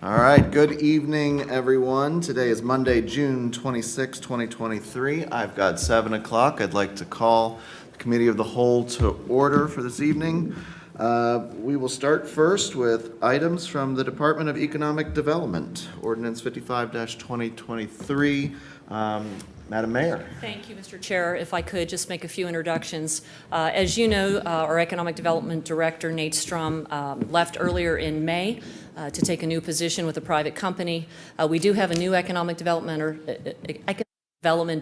All right, good evening, everyone. Today is Monday, June 26, 2023. I've got 7 o'clock. I'd like to call the Committee of the Whole to order for this evening. We will start first with items from the Department of Economic Development, Ordinance 55-2023. Madam Mayor. Thank you, Mr. Chair. If I could just make a few introductions. As you know, our Economic Development Director, Nate Strum, left earlier in May to take a new position with a private company. We do have a new Economic Development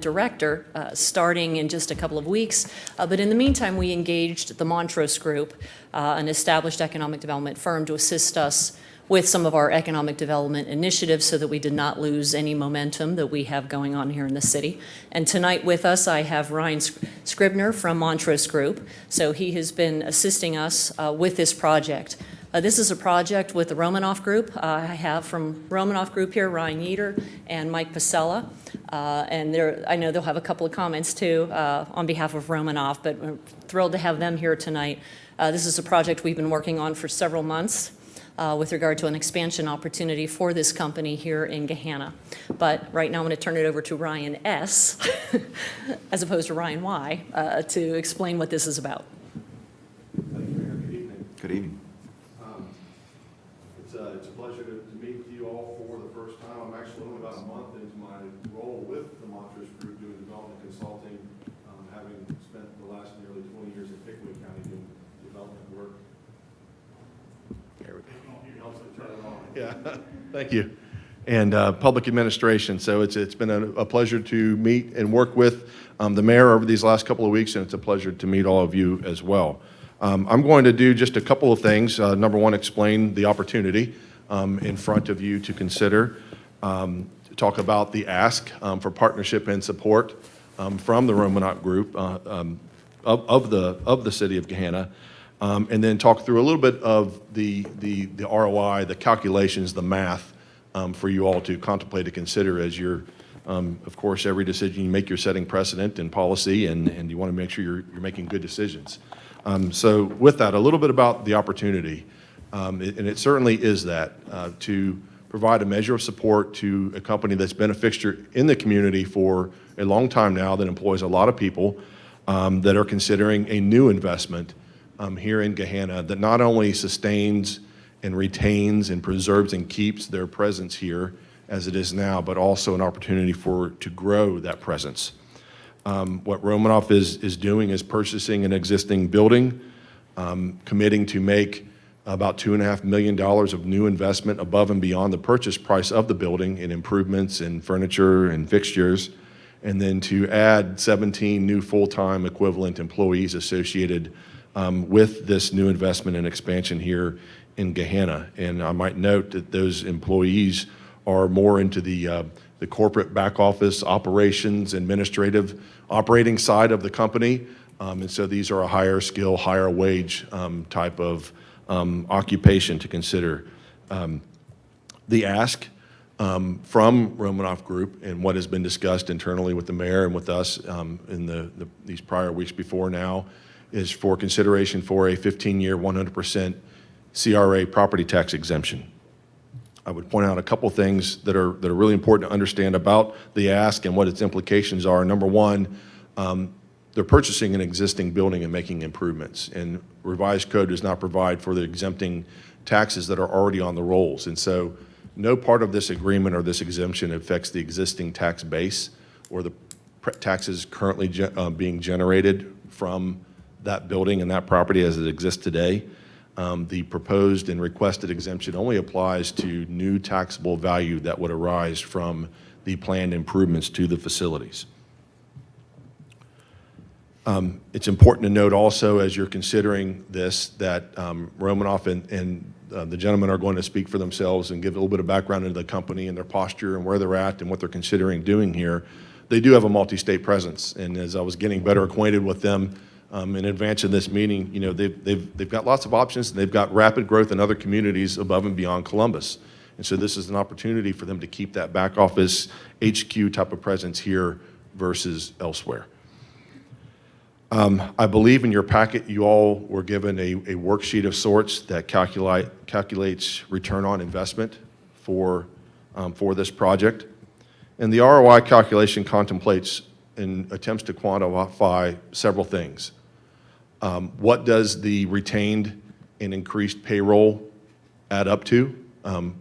Director starting in just a couple of weeks. But in the meantime, we engaged the Montrose Group, an established economic development firm, to assist us with some of our economic development initiatives so that we did not lose any momentum that we have going on here in the city. And tonight with us, I have Ryan Scribner from Montrose Group. So he has been assisting us with this project. This is a project with the Romanoff Group. I have from Romanoff Group here, Ryan Yeater and Mike Pasella. And I know they'll have a couple of comments too on behalf of Romanoff, but we're thrilled to have them here tonight. This is a project we've been working on for several months. With regard to an expansion opportunity for this company here in Gahanna. But right now I'm going to turn it over to Ryan S., as opposed to Ryan Y., to explain what this is about. Thank you, Mayor. Good evening. Good evening. It's a pleasure to meet with you all for the first time. I'm actually only about a month into my role with the Montrose Group doing development consulting, having spent the last nearly 20 years in Pickwick County doing development work. There we go. Yeah, thank you. And public administration. So it's been a pleasure to meet and work with the mayor over these last couple of weeks, and it's a pleasure to meet all of you as well. I'm going to do just a couple of things. Number one, explain the opportunity in front of you to consider. To talk about the ask for partnership and support from the Romanoff Group of the city of Gahanna. And then talk through a little bit of the ROI, the calculations, the math for you all to contemplate and consider as you're, of course, every decision you make, you're setting precedent and policy, and you want to make sure you're making good decisions. So with that, a little bit about the opportunity, and it certainly is that, to provide a measure of support to a company that's been a fixture in the community for a long time now, that employs a lot of people, that are considering a new investment here in Gahanna that not only sustains and retains and preserves and keeps their presence here as it is now, but also an opportunity to grow that presence. What Romanoff is doing is purchasing an existing building, committing to make about $2.5 million of new investment above and beyond the purchase price of the building in improvements in furniture and fixtures, and then to add 17 new full-time equivalent employees associated with this new investment and expansion here in Gahanna. And I might note that those employees are more into the corporate back office operations, administrative operating side of the company. And so these are a higher skill, higher wage type of occupation to consider. The ask from Romanoff Group and what has been discussed internally with the mayor and with us in these prior weeks before now is for consideration for a 15-year, 100% CRA property tax exemption. I would point out a couple things that are really important to understand about the ask and what its implications are. Number one, they're purchasing an existing building and making improvements, and revised code does not provide for the exempting taxes that are already on the rolls. And so no part of this agreement or this exemption affects the existing tax base or the taxes currently being generated from that building and that property as it exists today. The proposed and requested exemption only applies to new taxable value that would arise from the planned improvements to the facilities. It's important to note also, as you're considering this, that Romanoff and the gentlemen are going to speak for themselves and give a little bit of background into the company and their posture and where they're at and what they're considering doing here. They do have a multi-state presence, and as I was getting better acquainted with them in advance of this meeting, you know, they've got lots of options, and they've got rapid growth in other communities above and beyond Columbus. And so this is an opportunity for them to keep that back office HQ type of presence here versus elsewhere. I believe in your packet you all were given a worksheet of sorts that calculates return on investment for this project. And the ROI calculation contemplates and attempts to quantify several things. What does the retained and increased payroll add up to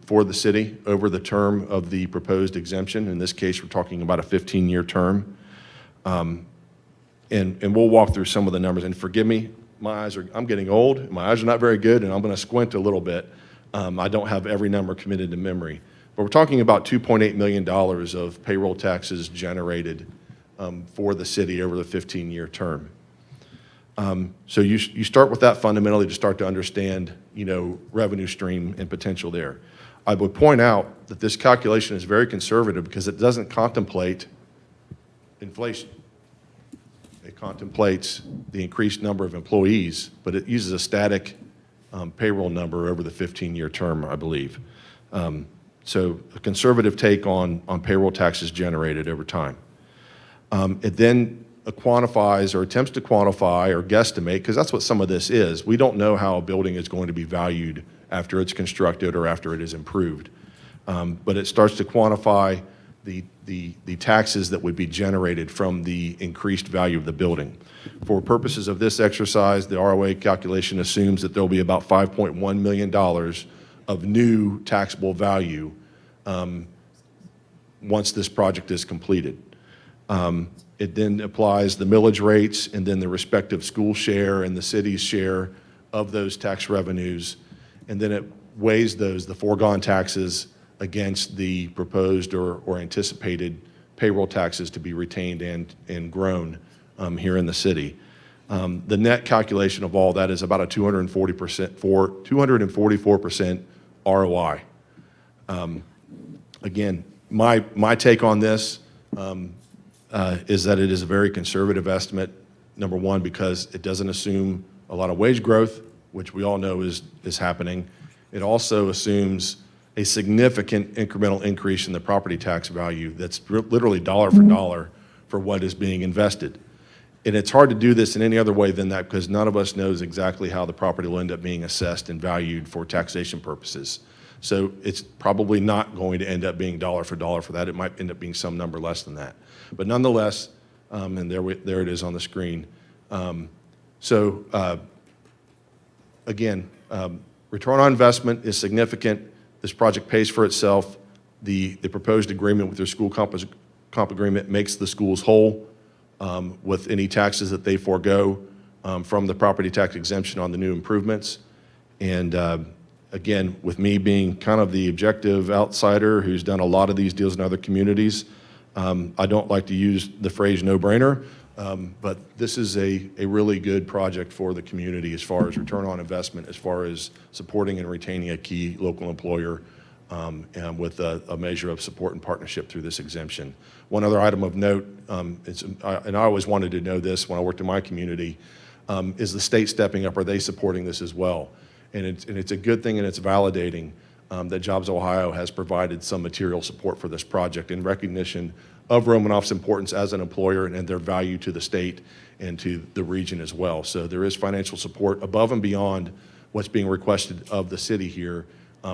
for the city over the term of the proposed exemption? In this case, we're talking about a 15-year term. And we'll walk through some of the numbers. And forgive me, I'm getting old, my eyes are not very good, and I'm going to squint a little bit. I don't have every number committed to memory. But we're talking about $2.8 million of payroll taxes generated for the city over the 15-year term. So you start with that fundamentally to start to understand, revenue stream and potential there. I would point out that this calculation is very conservative because it doesn't contemplate inflation. It contemplates the increased number of employees, but it uses a static payroll number over the 15-year term, I believe. So a conservative take on payroll taxes generated over time. It then quantifies or attempts to quantify or guesstimate, because that's what some of this is. We don't know how a building is going to be valued after it's constructed or after it is improved. But it starts to quantify the taxes that would be generated from the increased value of the building. For purposes of this exercise, the ROA calculation assumes that there'll be about $5.1 million of new taxable value once this project is completed. It then applies the millage rates and then the respective school share and the city's share of those tax revenues, and then it weighs the foregone taxes against the proposed or anticipated payroll taxes to be retained and grown here in the city. The net calculation of all that is about a 244% ROI. Again, my take on this is that it is a very conservative estimate, number one, because it doesn't assume a lot of wage growth, which we all know is happening. It also assumes a significant incremental increase in the property tax value that's literally dollar for dollar for what is being invested. And it's hard to do this in any other way than that because none of us knows exactly how the property will end up being assessed and valued for taxation purposes. So it's probably not going to end up being dollar for dollar for that. It might end up being some number less than that. But nonetheless, and there it is on the screen. Again, return on investment is significant. This project pays for itself. The proposed agreement with their school comp agreement makes the schools whole with any taxes that they forego from the property tax exemption on the new improvements. And again, with me being kind of the objective outsider who's done a lot of these deals in other communities, I don't like to use the phrase no-brainer, but this is a really good project for the community as far as return on investment, as far as supporting and retaining a key local employer, and with a measure of support and partnership through this exemption. One other item of note, and I always wanted to know this when I worked in my community, is the state stepping up? Are they supporting this as well? And it's a good thing and it's validating that Jobs Ohio has provided some material support for this project in recognition of Romanoff's importance as an employer and their value to the state and to the region as well. So there is financial support above and beyond what's being requested of the city here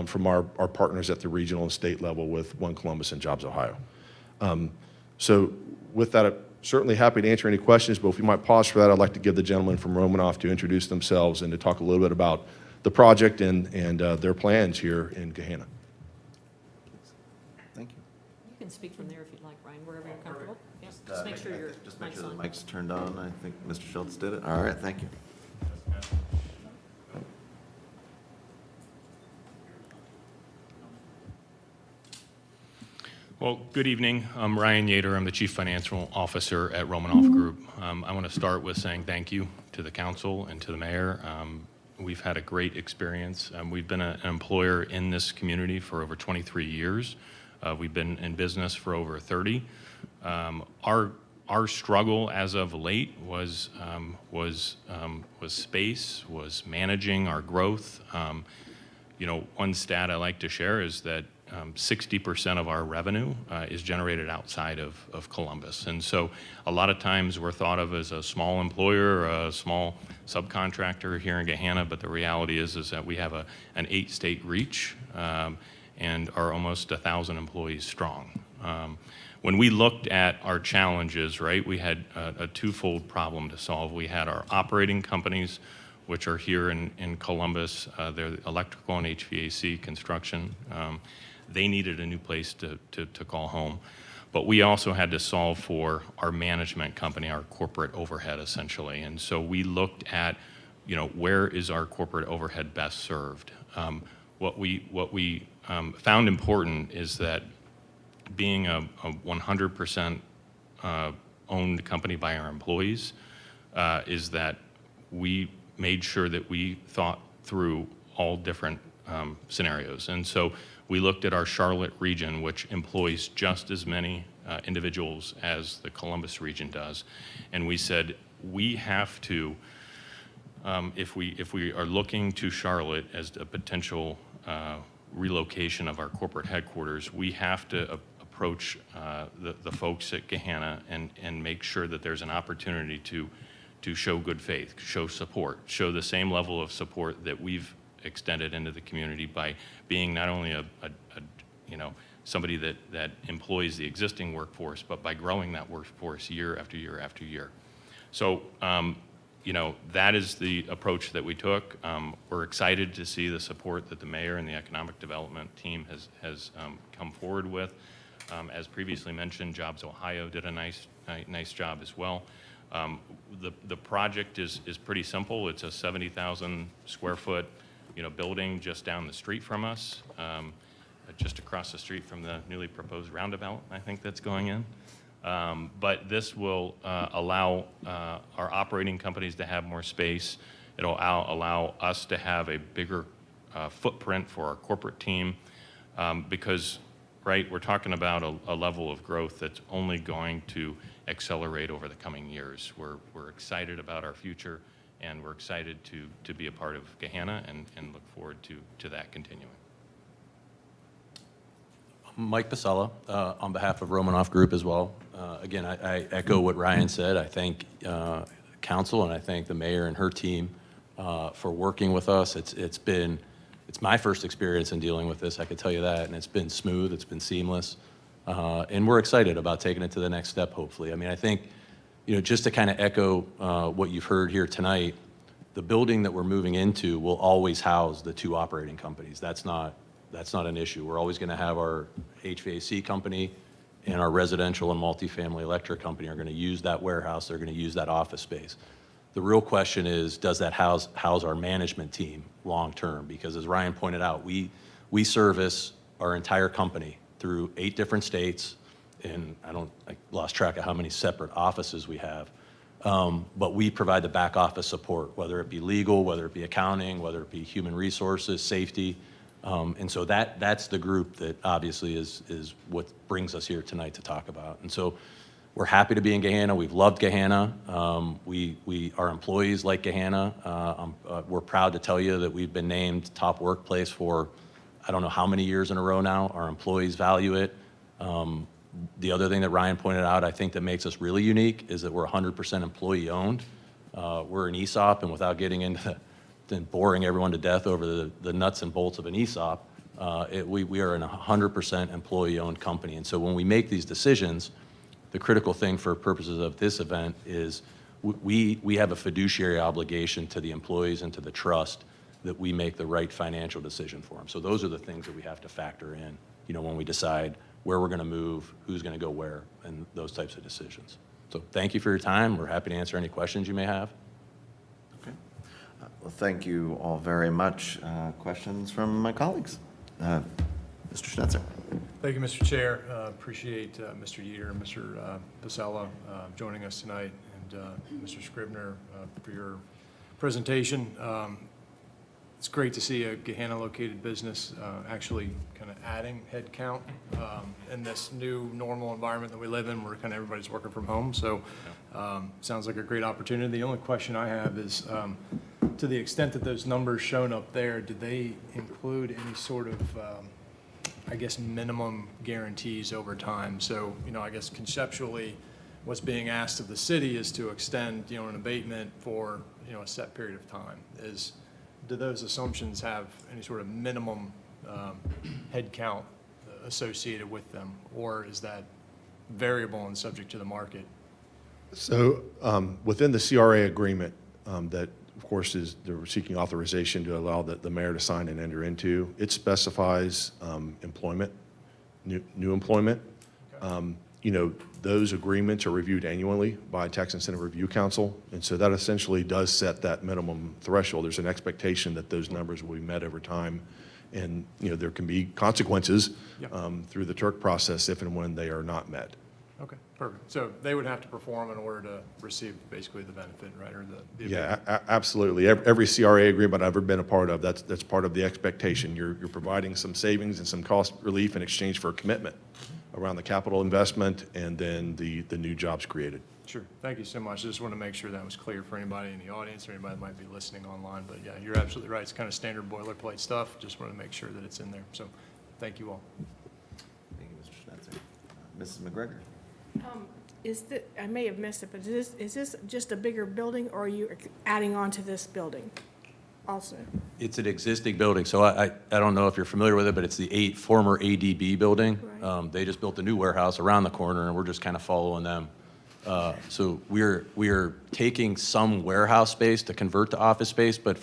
from our partners at the regional and state level with One Columbus and Jobs Ohio. So with that, I'm certainly happy to answer any questions, but if you might pause for that, I'd like to give the gentleman from Romanoff to introduce themselves and to talk a little bit about the project and their plans here in Gahanna. Thank you. You can speak from there if you'd like, Ryan, wherever you're comfortable. Yeah, just make sure your Just make mic's sure the on. mic's turned on. I think Mr. Schultz did it. All right, thank you. Well, good evening. I'm Ryan Yater. I'm the Chief Financial Officer at Romanoff Group. I want to start with saying thank you to the council and to the mayor. We've had a great experience. We've been an employer in this community for over 23 years. We've been in business for over 30. Our struggle as of late was space, was managing our growth. One stat I like to share is that 60% of our revenue is generated outside of Columbus. And so a lot of times we're thought of as a small employer, a small subcontractor here in Gahanna, but the reality is that we have an 8-state reach. and are almost 1,000 employees strong. When we looked at our challenges, right, we had a twofold problem to solve. We had our operating companies, which are here in Columbus. They're electrical and HVAC construction. They needed a new place to call home. But we also had to solve for our management company, our corporate overhead, essentially. And so we looked at, where is our corporate overhead best served? What we found important is that being a 100% owned company by our employees, is that we made sure that we thought through all different scenarios. And so we looked at our Charlotte region, which employs just as many individuals as the Columbus region does. And we said, we have to, if we are looking to Charlotte as a potential relocation of our corporate headquarters, we have to approach the folks at Gahanna and make sure that there's an opportunity to show good faith, show support, show the same level of support that we've extended into the community by being not only somebody that employs the existing workforce, but by growing that workforce year after year after year. So, that is the approach that we took. We're excited to see the support that the mayor and the economic development team has come forward with. As previously mentioned, Jobs Ohio did a nice job as well. The project is pretty simple. It's a 70,000 square foot building just down the street from us, just across the street from the newly proposed roundabout, I think that's going in. But this will allow our operating companies to have more space. It'll allow us to have a bigger footprint for our corporate team because, right, we're talking about a level of growth that's only going to accelerate over the coming years. We're excited about our future, and we're excited to be a part of Gahanna and look forward to that continuing. Mike Pasella, on behalf of Romanoff Group as well. Again, I echo what Ryan said. I thank council and I thank the mayor and her team for working with us. It's my first experience in dealing with this, I can tell you that, and it's been smooth, it's been seamless, and we're excited about taking it to the next step, hopefully. I mean, I think, just to kind of echo what you've heard here tonight, the building that we're moving into will always house the two operating companies. That's not an issue. We're always going to have our HVAC company and our residential and multifamily electric company are going to use that warehouse. They're going to use that office space. The real question is, does that house our management team long term? Because as Ryan pointed out, we service our entire company through 8 different states, and I lost track of how many separate offices we have. But we provide the back office support, whether it be legal, whether it be accounting, whether it be human resources, safety. And so that's the group that obviously is what brings us here tonight to talk about. And so we're happy to be in Gahanna. We've loved Gahanna. Our employees like Gahanna. We're proud to tell you that we've been named top workplace for I don't know how many years in a row now. Our employees value it. The other thing that Ryan pointed out, I think that makes us really unique is that we're 100% employee owned. We're an ESOP, and without getting into boring everyone to death over the nuts and bolts of an ESOP, we are a 100% employee-owned company. And so when we make these decisions, the critical thing for purposes of this event is we have a fiduciary obligation to the employees and to the trust that we make the right financial decision for them. So those are the things that we have to factor in, when we decide where we're going to move, who's going to go where, and those types of decisions. So thank you for your time. We're happy to answer any questions you may have. Well, thank you all very much. Questions from my colleagues? Mr. Schnetzer. Thank you, Mr. Chair. Appreciate Mr. Yeater and Mr. Pasella joining us tonight, and Mr. Scribner for your presentation. It's great to see a Gahanna-located business actually kind of adding headcount in this new normal environment that we live in, where kind of everybody's working from home. So sounds like a great opportunity. The only question I have is, to the extent that those numbers shown up there, did they include any sort of, minimum guarantees over time? So, I guess conceptually, what's being asked of the city is to extend, an abatement for, a set period of time. Do those assumptions have any sort of minimum head count associated with them, or is that variable and subject to the market? So within the CRA agreement that, of course, is they're seeking authorization to allow the mayor to sign and enter into, it specifies employment, new employment. You know, those agreements are reviewed annually by Tax Incentive Review Council, and so that essentially does set that minimum threshold. There's an expectation that those numbers will be met over time, and, you know, there can be consequences Yep. through the Turk process if and when they are not met. Okay, perfect. So they would have to perform in order to receive basically the benefit, right, or the Yeah, absolutely. Every CRA agreement I've ever been a part of, that's part of the expectation. You're providing some savings and some cost relief in exchange for a commitment around the capital investment and then the new jobs created. Sure. Thank you so much. I just want to make sure that was clear for anybody in the audience or anybody that might be listening online. But yeah, you're absolutely right. It's kind of standard boilerplate stuff. Just want to make sure that it's in there. So thank you all. Thank you, Mr. Schnetzer. Mrs. McGregor? I may have missed it, but is this just a bigger building, or are you adding on to this building also? It's an existing building, so I don't know if you're familiar with it, but it's the former ADB building. Right. They just built a new warehouse around the corner, and we're just kind of following them. So we're taking some warehouse space to convert to office space, but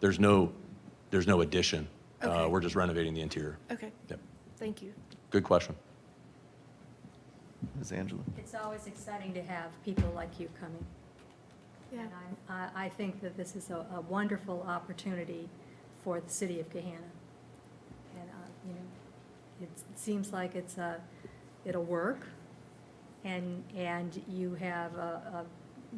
there's no addition. Okay. We're just renovating the interior. Okay, Yep. thank you. Good question. Ms. Angela? It's always exciting to have people like you coming. Yeah. And I think that this is a wonderful opportunity for the city of Gahanna. And, you know, it seems like it'll work, and you have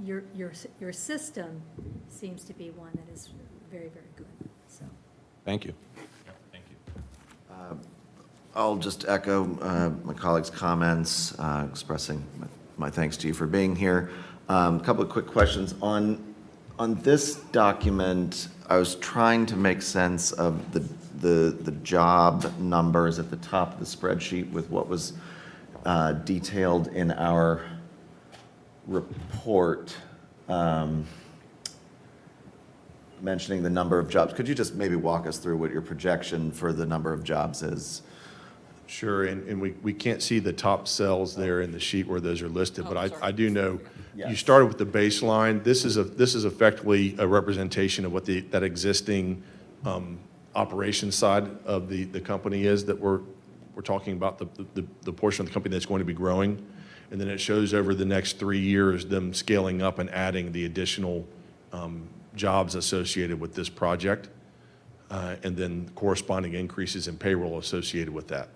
your system seems to be one that is very, very good, so. Thank you. Yeah, thank you. I'll just echo my colleagues' comments, expressing my thanks to you for being here. A couple of quick questions. On this document, I was trying to make sense of the job numbers at the top of the spreadsheet with what was detailed in our report, mentioning the number of jobs. Could you just maybe walk us through what your projection for the number of jobs is? Sure, and we can't see the top cells there in the sheet where those are listed, but I do know, you Yes. started with the baseline. This is effectively a representation of what that existing operations side of the company is that we're talking about, the portion of the company that's going to be growing. And then it shows over the next 3 years, them scaling up and adding the additional jobs associated with this project, and then corresponding increases in payroll associated with that.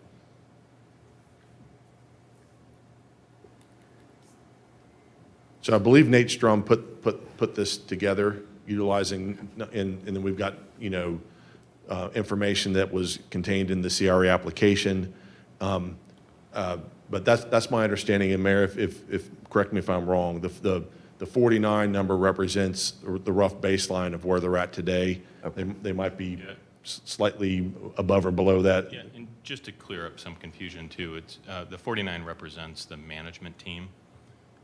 So I believe Nate Strum put this together, utilizing, and then we've got, you know, information that was contained in the CRA application. But that's my understanding, and Mayor, if correct me if I'm wrong, the 49 number represents the rough baseline of where they're at today. They might be Yeah. slightly above or below that. Yeah, and just to clear up some confusion too, it's, the 49 represents the management team.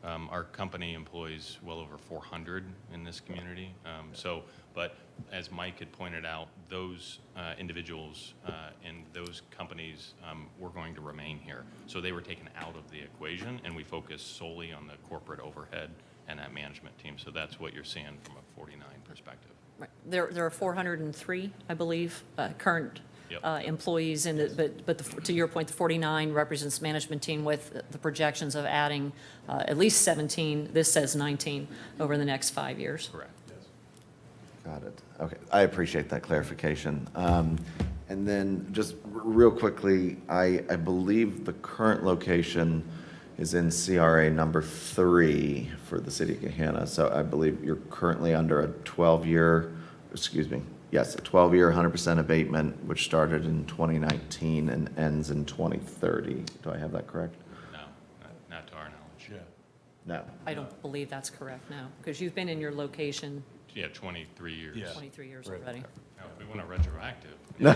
Our company employs well over 400 in this community. But as Mike had pointed out, those individuals in those companies were going to remain here. So they were taken out of the equation, and we focused solely on the corporate overhead and that management team. So that's what you're seeing from a 49 perspective. Right. There are 403, I believe, current Yep. employees in it, but to your point, the 49 represents management team with the projections of adding at least 17, this says 19, over the next 5 years. Correct. Got it. Okay, I appreciate that clarification. And then just real quickly, I believe the current location is in CRA number 3 for the city of Gahanna. So I believe you're currently under a 12-year, excuse me, yes, a 12-year 100% abatement, which started in 2019 and ends in 2030. Do I have that correct? No, not to our knowledge. No. I don't believe that's correct now, because you've been in your location Yeah, 23 years. Yeah. 23 years already. Now, if we want a retroactive. No.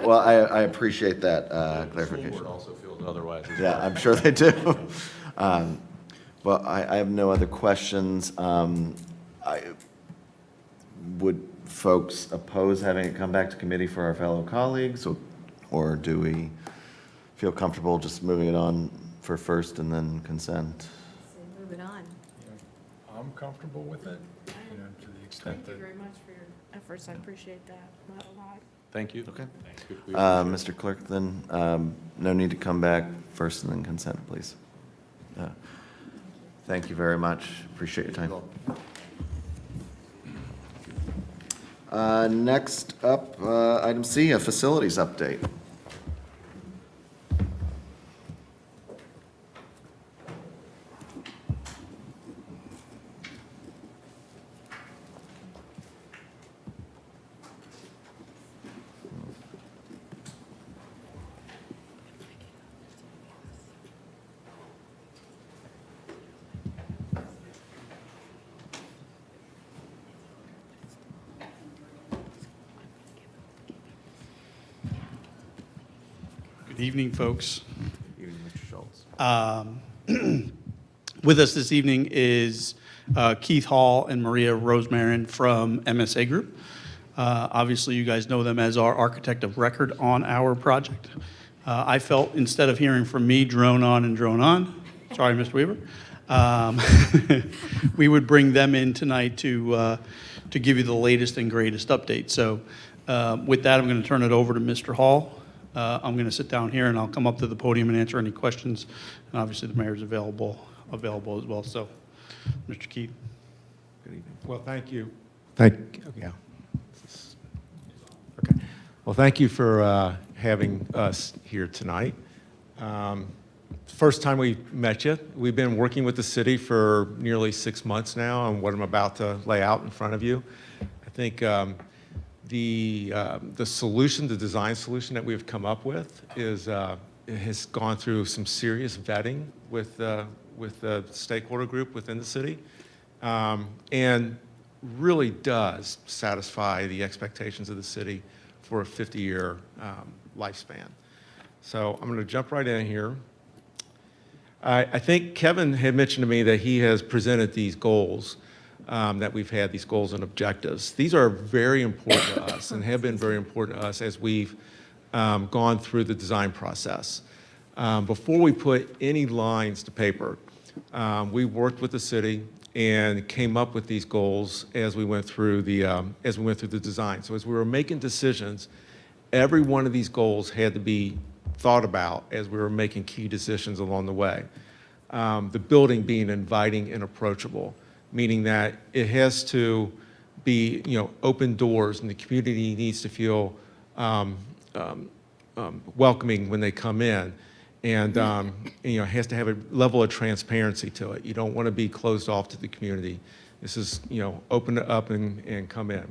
Well, I appreciate that The clarification. school board also feels otherwise as well. Yeah, I'm sure they do. Well, I have no other questions. I would folks oppose having it come back to committee for our fellow colleagues, or do we feel comfortable just moving it on for first and then consent? Say move it on. I'm comfortable with it, to the extent Thank you that. very much for your efforts. I appreciate that a lot. Thank you. Okay. We Mr. Clerk, then, no need to come back first and then consent, please. Thank you very much. Appreciate your time. Next up, item C, a facilities update. Good evening, folks. Evening, Mr. Schultz. With us this evening is Keith Hall and Maria Rosemarin from MSA Group. Obviously, you guys know them as our architect of record on our project. I felt instead of hearing from me drone on and drone on, sorry, Mr. Weaver, we would bring them in tonight to give you the latest and greatest update. So with that, I'm going to turn it over to Mr. Hall. I'm going to sit down here and I'll come up to the podium and answer any questions. And obviously, the mayor's available as well. So, Mr. Keith. Good evening. Well, thank you. Okay. Well, thank you for having us here tonight. First time we met you. We've been working with the city for nearly 6 months now on what I'm about to lay out in front of you. I think the solution, the design solution that we've come up with has gone through some serious vetting with the stakeholder group within the city, and really does satisfy the expectations of the city for a 50-year lifespan. So I'm going to jump right in here. I think Kevin had mentioned to me that he has presented these goals that we've had, these goals and objectives. These are very important to us and have been very important to us as we've gone through the design process. Before we put any lines to paper, we worked with the city and came up with these goals as we went through the design. So as we were making decisions, every one of these goals had to be thought about as we were making key decisions along the way. The building being inviting and approachable, meaning that it has to be, open doors, and the community needs to feel welcoming when they come in, and it has to have a level of transparency to it. You don't want to be closed off to the community. This is, open it up and come in.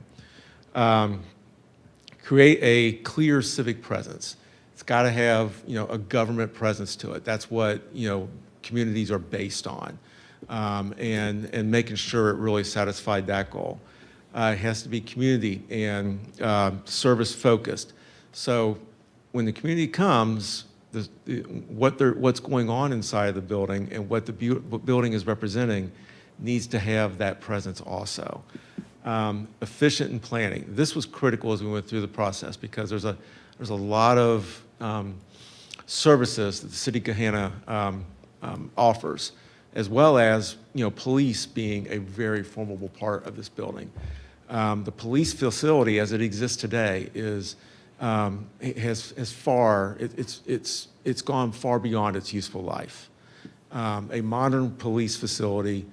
Create a clear civic presence. It's got to have, a government presence to it. That's what, communities are based on, and making sure it really satisfied that goal. It has to be community and service focused. So when the community comes, what's going on inside the building and what the building is representing needs to have that presence also. Efficient in planning. This was critical as we went through the process because there's a lot of services that the city of Gahanna offers, as well as police being a very formidable part of this building. The police facility, as it exists today, has gone far beyond its useful life. A modern police facility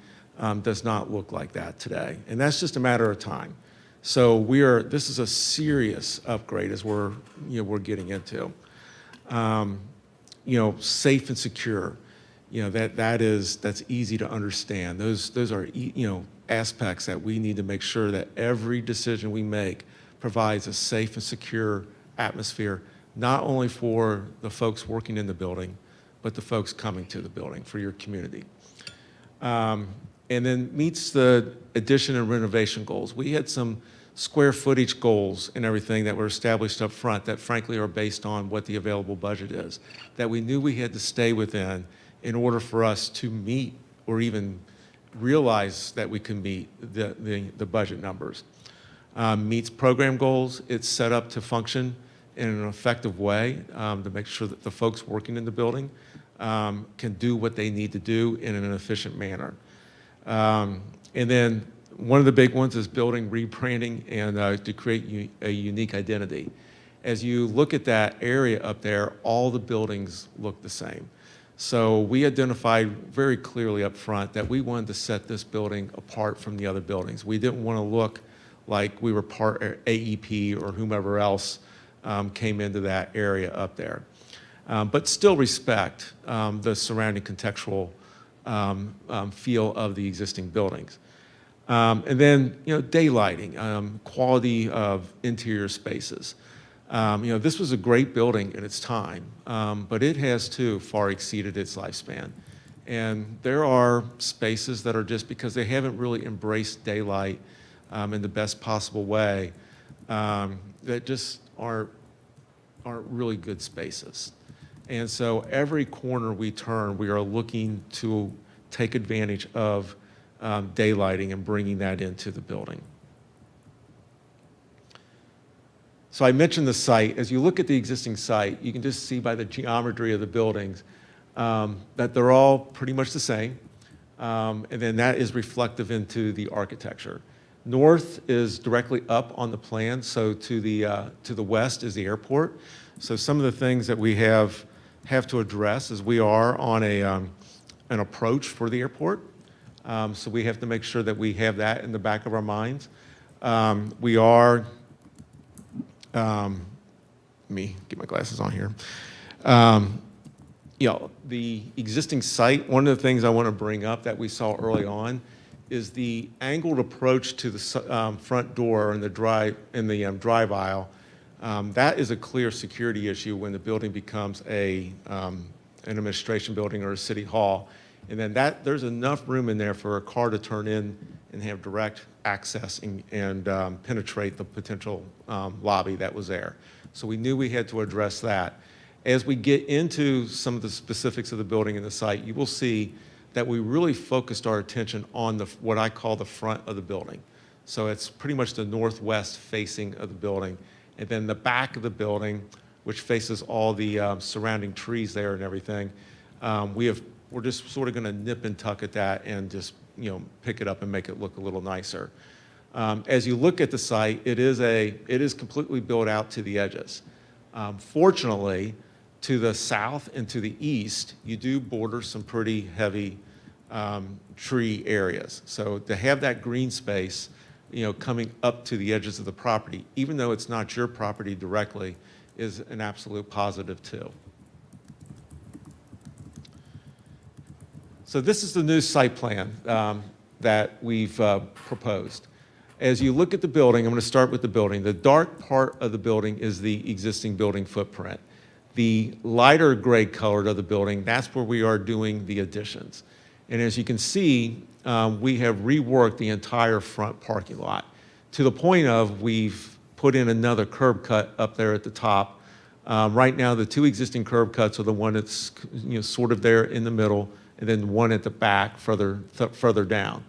does not look like that today, and that's just a matter of time. So this is a serious upgrade as we're getting into. Safe and secure. That's easy to understand. Those are aspects that we need to make sure that every decision we make provides a safe and secure atmosphere, not only for the folks working in the building, but the folks coming to the building, for your community. And then meets the addition and renovation goals. We had some square footage goals and everything that were established up front that frankly are based on what the available budget is, that we knew we had to stay within in order for us to meet or even realize that we can meet the budget numbers. meets program goals. It's set up to function in an effective way to make sure that the folks working in the building can do what they need to do in an efficient manner. And then one of the big ones is building rebranding and to create a unique identity. As you look at that area up there, all the buildings look the same. So we identified very clearly up front that we wanted to set this building apart from the other buildings. We didn't want to look like we were part of AEP or whomever else came into that area up there. But still respect the surrounding contextual feel of the existing buildings. And then, daylighting, quality of interior spaces. This was a great building in its time, but it has too far exceeded its lifespan. And there are spaces that are just because they haven't really embraced daylight in the best possible way, that just aren't really good spaces. And so every corner we turn, we are looking to take advantage of daylighting and bringing that into the building. So I mentioned the site. As you look at the existing site, you can just see by the geometry of the buildings that they're all pretty much the same. And then that is reflective into the architecture. North is directly up on the plan, so to the west is the airport. So some of the things that we have to address is we are on an approach for the airport. So we have to make sure that we have that in the back of our minds. We are, let me get my glasses on here. The existing site, one of the things I want to bring up that we saw early on is the angled approach to the front door in the drive aisle. That is a clear security issue when the building becomes an administration building or a city hall. And then there's enough room in there for a car to turn in and have direct access and penetrate the potential lobby that was there. So we knew we had to address that. As we get into some of the specifics of the building and the site, you will see that we really focused our attention on what I call the front of the building. So it's pretty much the northwest facing of the building. And then the back of the building, which faces all the surrounding trees there and everything, we're just sort of going to nip and tuck at that and just pick it up and make it look a little nicer. As you look at the site, it is completely built out to the edges. Fortunately, to the south and to the east, you do border some pretty heavy tree areas. So to have that green space, coming up to the edges of the property, even though it's not your property directly, is an absolute positive too. So this is the new site plan that we've proposed. As you look at the building, I'm going to start with the building. The dark part of the building is the existing building footprint. The lighter gray colored of the building, that's where we are doing the additions. And as you can see, we have reworked the entire front parking lot to the point of we've put in another curb cut up there at the top. Right now, the two existing curb cuts are the one that's sort of there in the middle, and then one at the back further down.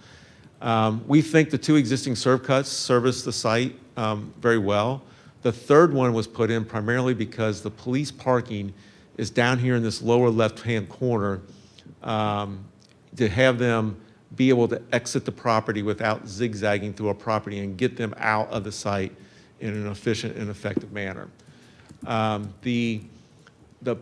We think the two existing curb cuts service the site very well. The third one was put in primarily because the police parking is down here in this lower left-hand corner to have them be able to exit the property without zigzagging through a property and get them out of the site in an efficient and effective manner. The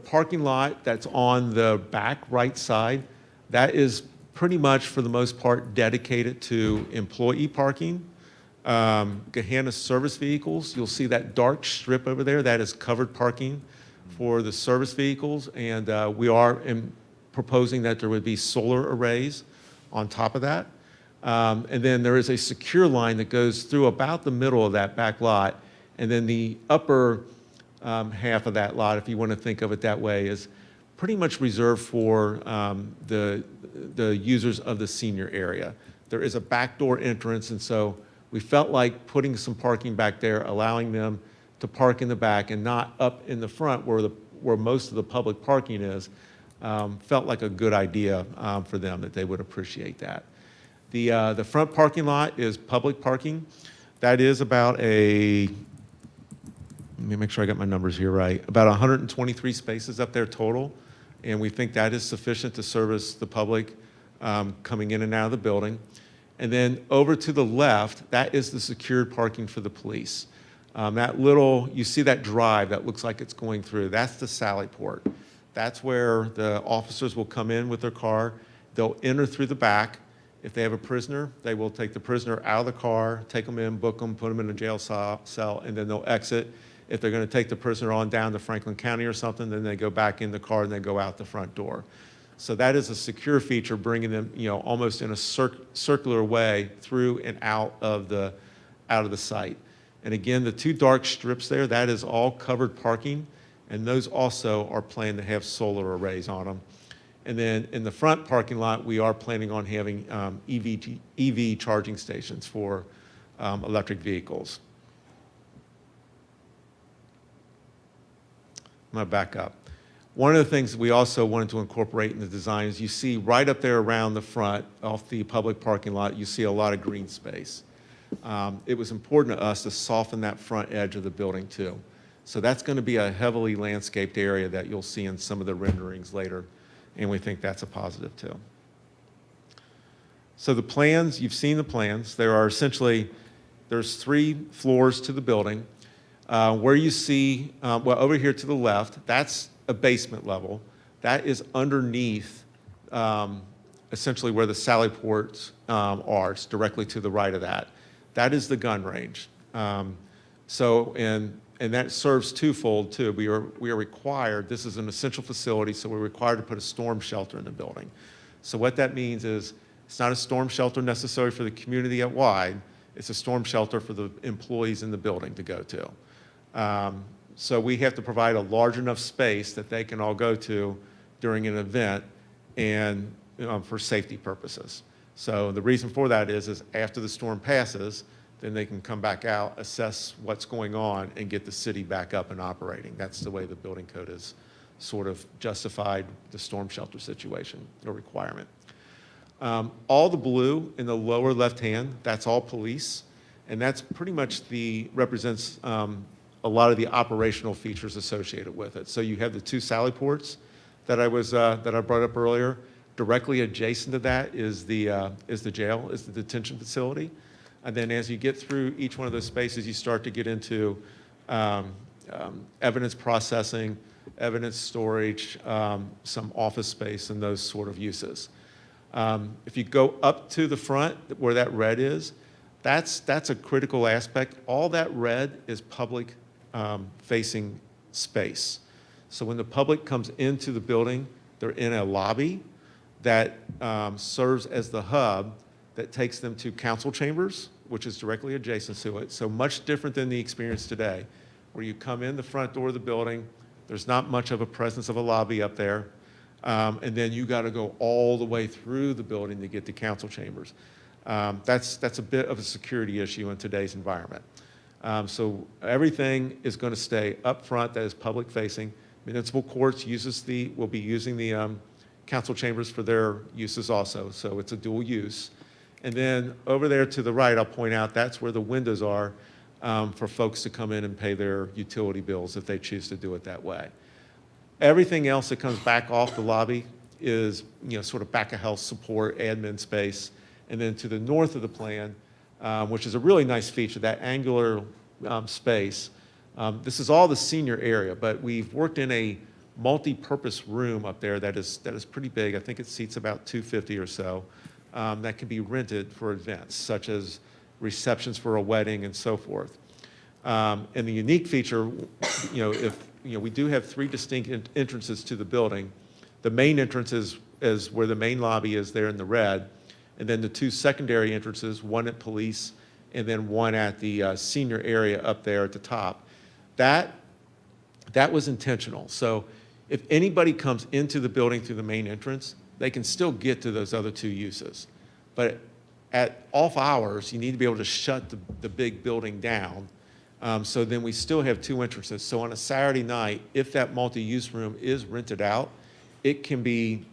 parking lot that's on the back right side, that is pretty much for the most part dedicated to employee parking. Gahanna service vehicles, you'll see that dark strip over there, that is covered parking for the service vehicles, and we are proposing that there would be solar arrays on top of that. And then there is a secure line that goes through about the middle of that back lot, and then the upper half of that lot, if you want to think of it that way, is pretty much reserved for the users of the senior area. There is a backdoor entrance, and so we felt like putting some parking back there, allowing them to park in the back and not up in the front where most of the public parking is, felt like a good idea for them, that they would appreciate that. The front parking lot is public parking. That is about let me make sure I got my numbers here right, about 123 spaces up there total, and we think that is sufficient to service the public coming in and out of the building. And then over to the left, that is the secured parking for the police. You see that drive that looks like it's going through, that's the sally port. That's where the officers will come in with their car. They'll enter through the back. If they have a prisoner, they will take the prisoner out of the car, take them in, book them, put them in a jail cell, and then they'll exit. If they're going to take the prisoner on down to Franklin County or something, then they go back in the car and they go out the front door. So that is a secure feature, bringing them, almost in a circular way through and out of the site. And again, the two dark strips there, that is all covered parking, and those also are planned to have solar arrays on them. And then in the front parking lot, we are planning on having EV charging stations for electric vehicles. I'm going to back up. One of the things we also wanted to incorporate in the design is you see right up there around the front off the public parking lot, you see a lot of green space. It was important to us to soften that front edge of the building too. So that's going to be a heavily landscaped area that you'll see in some of the renderings later, and we think that's a positive too. So the plans, you've seen the plans. There's 3 floors to the building. Where you see, over here to the left, that's a basement level. That is underneath essentially where the sally ports are. It's directly to the right of that. That is the gun range. And that serves twofold too. We are required, this is an essential facility, so we're required to put a storm shelter in the building. So what that means is it's not a storm shelter necessary for the community at wide, it's a storm shelter for the employees in the building to go to. So we have to provide a large enough space that they can all go to during an event and for safety purposes. So the reason for that is after the storm passes, then they can come back out, assess what's going on, and get the city back up and operating. That's the way the building code has sort of justified the storm shelter situation or requirement. All the blue in the lower left hand, that's all police, and that's pretty much represents a lot of the operational features associated with it. So you have the 2 sally ports that I brought up earlier. Directly adjacent to that is the jail, is the detention facility. And then as you get through each one of those spaces, you start to get into evidence processing, evidence storage, some office space, and those sort of uses. If you go up to the front where that red is, that's a critical aspect. All that red is public facing space. So when the public comes into the building, they're in a lobby that serves as the hub that takes them to council chambers, which is directly adjacent to it. So much different than the experience today, where you come in the front door of the building, there's not much of a presence of a lobby up there, and then you got to go all the way through the building to get to council chambers. That's a bit of a security issue in today's environment. So everything is going to stay up front that is public facing. Municipal courts will be using the council chambers for their uses also, so it's a dual use. And then over there to the right, I'll point out, that's where the windows are for folks to come in and pay their utility bills if they choose to do it that way. Everything else that comes back off the lobby is, sort of back of house support, admin space. And then to the north of the plan, which is a really nice feature, that angular space. This is all the senior area, but we've worked in a multi-purpose room up there that is pretty big. I think it seats about 250 or so. That can be rented for events, such as receptions for a wedding and so forth. And the unique feature, we do have 3 distinct entrances to the building. The main entrance is where the main lobby is there in the red, and then the 2 secondary entrances, one at police and then one at the senior area up there at the top. That was intentional. So if anybody comes into the building through the main entrance, they can still get to those other 2 uses. But at off hours, you need to be able to shut the big building down. So then we still have 2 entrances. So on a Saturday night, if that multi-use room is rented out, it can be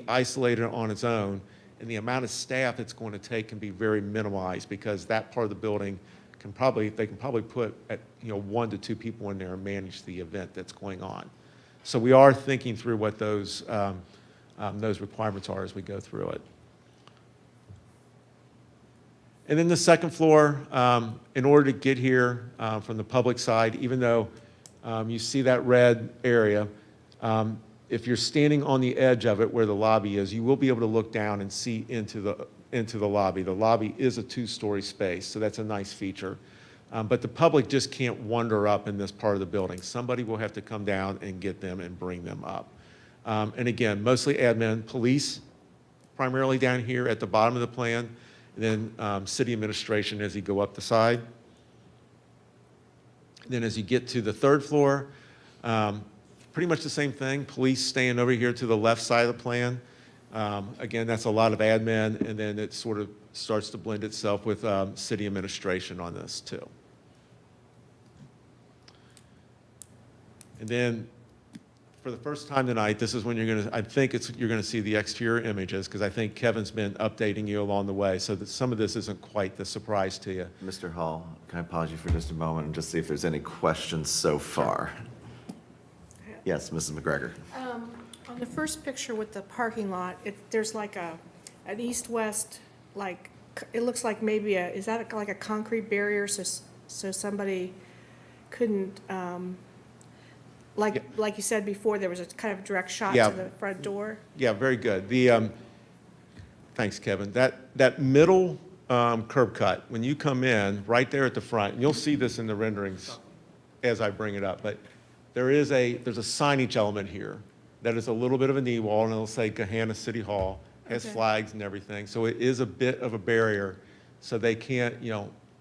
isolated on its own, and the amount of staff it's going to take can be very minimized because that part of the building they can probably put at, 1 to 2 people in there and manage the event that's going on. So we are thinking through what those requirements are as we go through it. And then the second floor, in order to get here from the public side, even though you see that red area, if you're standing on the edge of it where the lobby is, you will be able to look down and see into the lobby. The lobby is a 2-story space, so that's a nice feature. But the public just can't wander up in this part of the building. Somebody will have to come down and get them and bring them up. And again, mostly admin, police, primarily down here at the bottom of the plan, and then city administration as you go up the side. Then as you get to the third floor, pretty much the same thing. Police staying over here to the left side of the plan. Again, that's a lot of admin, and then it sort of starts to blend itself with city administration on this too. And then for the first time tonight, this is when you're gonna see the exterior images, because I think Kevin's been updating you along the way, so that some of this isn't quite the surprise to you. Mr. Hall, can I pause you for just a moment and just see if there's any questions so far? Yes, Mrs. McGregor. On the first picture with the parking lot, there's like an east-west, like, it looks like maybe is that like a concrete barrier so somebody couldn't, like you said before, there was a kind of direct shot Yeah. to the front door? Yeah, very good. Thanks, Kevin. That middle curb cut, when you come in, right there at the front, and you'll see this in the renderings as I bring it up, but there's a signage element here that is a little bit of a knee wall, and it'll say Gahanna City Hall, has Okay. flags and everything. So it is a bit of a barrier, so they can't,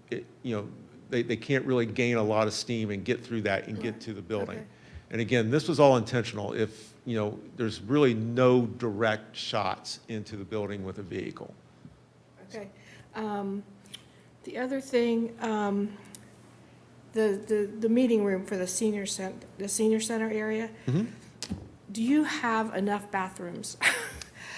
they can't really gain a lot of steam and get through that and get to the building. Okay. And again, this was all intentional. If, there's really no direct shots into the building with a vehicle. Okay. The other thing, the meeting room for the senior center area, do you have enough bathrooms?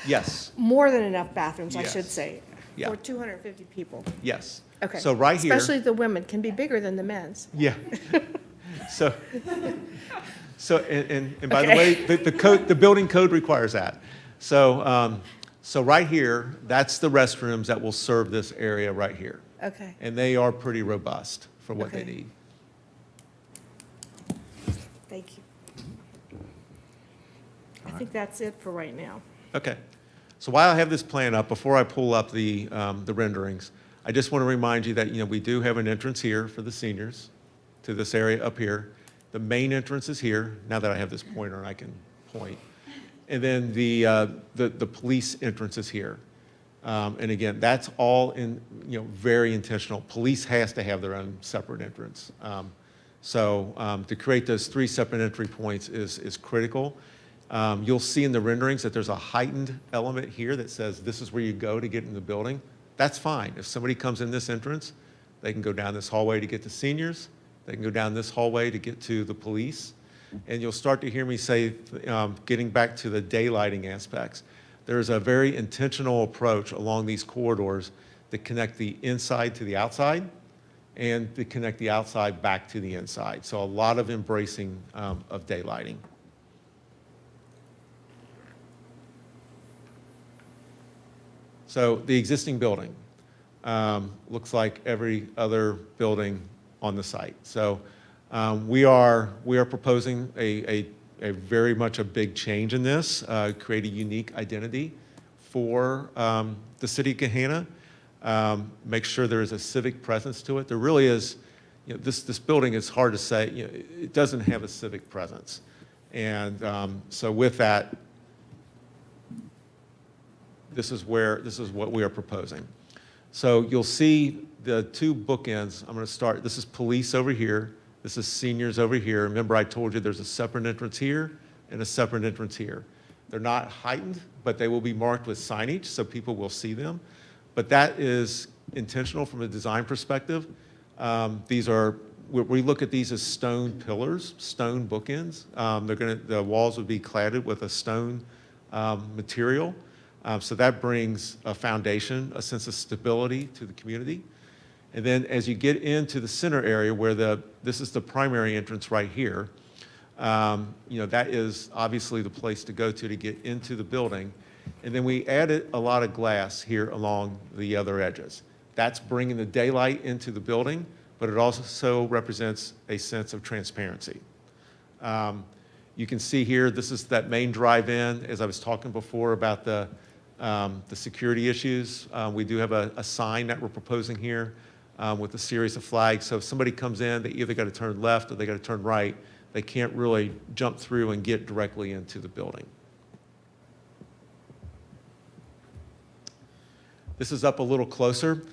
Yes, More than enough bathrooms, I should Yes. say, Yeah. for 250 people? yes. Okay. So right here. Especially the women, can be bigger than the men's. Yeah. So, and by the Okay. way, the building code requires that. So, so right here, that's the restrooms that will serve this area right here. Okay. And they are pretty robust for what they Okay. need. Thank you. I think that's it for right now. Okay. So while I have this plan up, before I pull up the renderings, I just want to remind you that, we do have an entrance here for the seniors to this area up here. The main entrance is here, now that I have this pointer and I can point. And then the police entrance is here. And again, that's all very intentional. Police has to have their own separate entrance. So to create those 3 separate entry points is critical. You'll see in the renderings that there's a heightened element here that says this is where you go to get in the building. That's fine. If somebody comes in this entrance, they can go down this hallway to get to seniors. They can go down this hallway to get to the police. And you'll start to hear me say, getting back to the daylighting aspects, there's a very intentional approach along these corridors that connect the inside to the outside and to connect the outside back to the inside. So a lot of embracing of daylighting. So the existing building looks like every other building on the site. So we are proposing a very much a big change in this, create a unique identity for the city of Gahanna, make sure there is a civic presence to it. There really is, this building is hard to say, it doesn't have a civic presence. And so with that, this is what we are proposing. So you'll see the 2 bookends. I'm going to start, this is police over here. This is seniors over here. Remember I told you there's a separate entrance here and a separate entrance here. They're not heightened, but they will be marked with signage so people will see them. But that is intentional from a design perspective. We look at these as stone pillars, stone bookends. The walls would be cladded with a stone material. So that brings a foundation, a sense of stability to the community. And then as you get into the center area where this is the primary entrance right here, that is obviously the place to go to get into the building. And then we added a lot of glass here along the other edges. That's bringing the daylight into the building, but it also represents a sense of transparency. You can see here, this is that main drive-in. As I was talking before about the security issues, we do have a sign that we're proposing here with a series of flags. So if somebody comes in, they either got to turn left or they got to turn right. They can't really jump through and get directly into the building. This is up a little closer.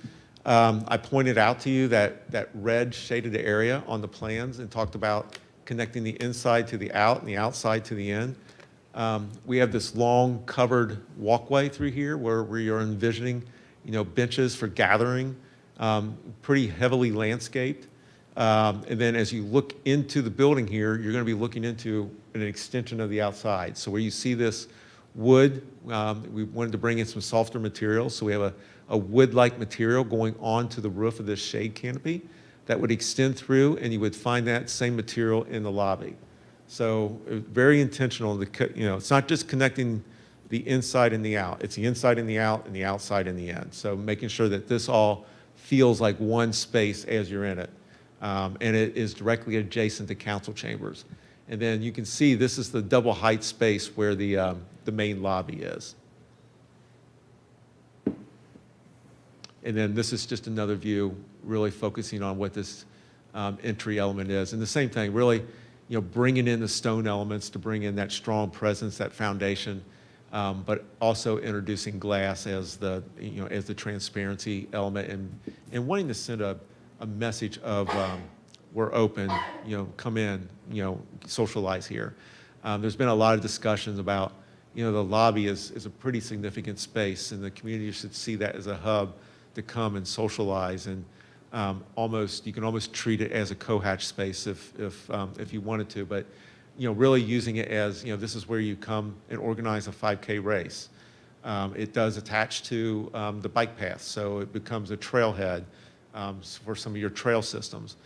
I pointed out to you that red shaded area on the plans and talked about connecting the inside to the out and the outside to the in. We have this long covered walkway through here where we are envisioning, benches for gathering, pretty heavily landscaped. And then as you look into the building here, you're going to be looking into an extension of the outside. So where you see this wood, we wanted to bring in some softer materials. So we have a wood-like material going onto the roof of this shade canopy that would extend through, and you would find that same material in the lobby. So very intentional. It's not just connecting the inside and the out. It's the inside and the out and the outside and the in. So making sure that this all feels like one space as you're in it. And it is directly adjacent to council chambers. And then you can see this is the double height space where the main lobby is. And then this is just another view really focusing on what this entry element is. And the same thing, really, bringing in the stone elements to bring in that strong presence, that foundation, but also introducing glass as the transparency element and wanting to send a message of we're open, come in, socialize here. There's been a lot of discussions about, the lobby is a pretty significant space, and the community should see that as a hub to come and socialize, and you can almost treat it as a co-hatch space if you wanted to, but really using it as, this is where you come and organize a 5K race. It does attach to the bike path, so it becomes a trailhead for some of your trail systems.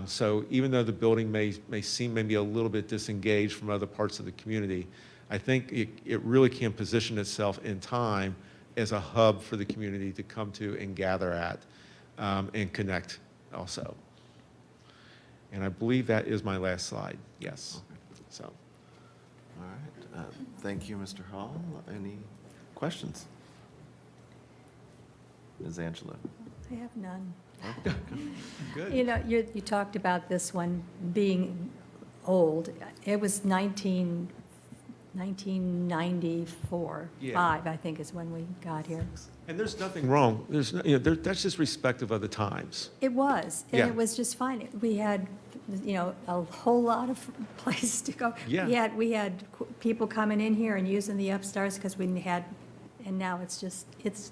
So even though the building may seem maybe a little bit disengaged from other parts of the community, I think it really can position itself in time as a hub for the community to come to and gather at and connect also. And I believe that is my last slide, yes. So. All right. Thank you, Mr. Hall. Any questions? Ms. Angelo? I have none. Good. You talked about this one being old. It was 1994, Yeah. 5, I think, is when we got here. And there's nothing wrong. That's just respective of the times. It was, and Yeah. it was just fine. We had, a whole lot of places to go. Yeah. We had people coming in here and using the upstairs because and now it's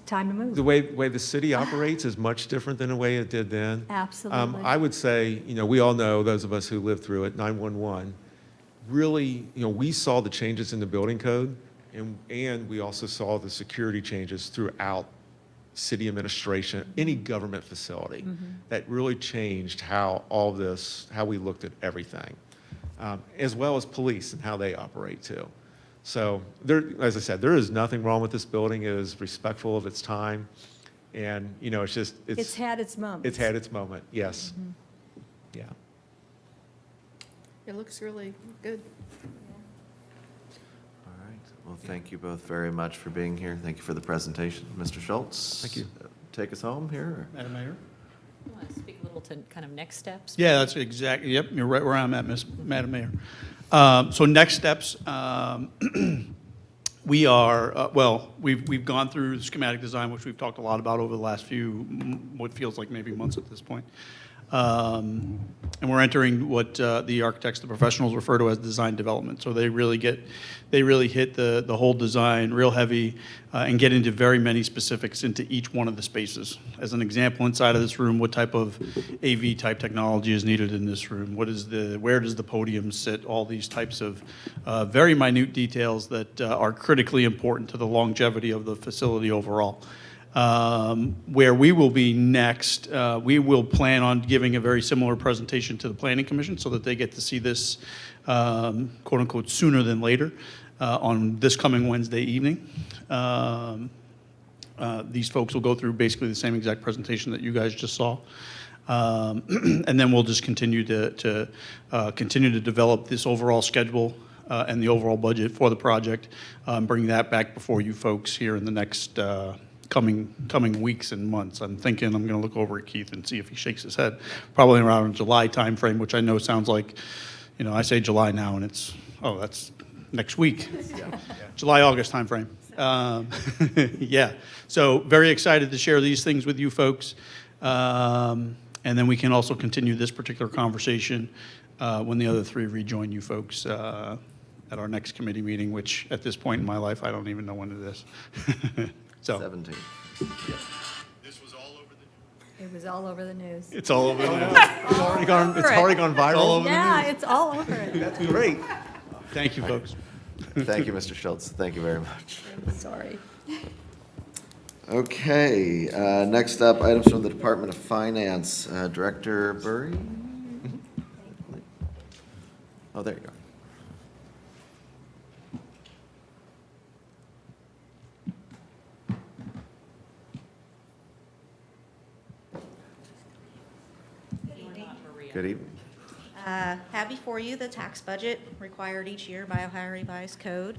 time to move. The way the city operates is much different than the way it did then. Absolutely. I would say, we all know, those of us who lived through it, 911, really, we saw the changes in the building code, and we also saw the security changes throughout city administration, any government facility, that really changed how we looked at everything, as well as police and how they operate too. So as I said, there is nothing wrong with this building. It is respectful of its time, and It's had its moments. It's had its moment, yes. Yeah. It looks really good. All right. Well, thank you both very much for being here. Thank you for the presentation. Mr. Schultz? Thank you. Take us home here. Madam Mayor? You want to speak a little to kind of next steps? Yeah, that's exactly, yep, you're right where I'm at, Madam Mayor. So next steps, we are, we've gone through the schematic design, which we've talked a lot about over the last what feels like maybe months at this point. And we're entering what the architects, the professionals refer to as design development. So they really hit the whole design real heavy and get into very many specifics into each one of the spaces. As an example, inside of this room, what type of AV type technology is needed in this room? Where does the podium sit? All these types of very minute details that are critically important to the longevity of the facility overall. Where we will be next, we will plan on giving a very similar presentation to the Planning Commission so that they get to see this, quote unquote, sooner than later on this coming Wednesday evening. These folks will go through basically the same exact presentation that you guys just saw. And then we'll just continue to continue to develop this overall schedule and the overall budget for the project, bring that back before you folks here in the next coming weeks and months. I'm thinking I'm going to look over at Keith and see if he shakes his head. Probably around July timeframe, which I know sounds like, you know, I say July now and it's, oh, that's next week. July, August timeframe. Yeah. So very excited to share these things with you folks. And then we can also continue this particular conversation when the other three rejoin you folks at our next committee meeting, which at this point in my life, I don't even know when it is. So 17. It was all over the news. it's all over the news. It's already gone viral. Yeah, it's all over it. That's great. Thank you, folks. Thank you, Mr. Schultz. Thank you very much. Sorry. Okay, next up, items from the Department of Finance. Director Burry? Oh, there you go. Good evening. Have before you the tax budget required each year by Ohio Revised Code.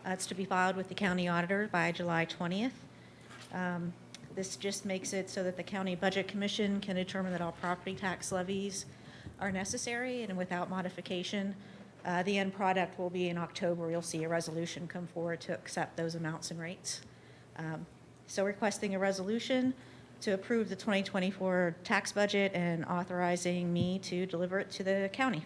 It's to be filed with the county auditor by July 20th. This just makes it so that the County Budget Commission can determine that all property tax levies are necessary and without modification. The end product will be in October. You'll see a resolution come forward to accept those amounts and rates. So requesting a resolution to approve the 2024 tax budget and authorizing me to deliver it to the county.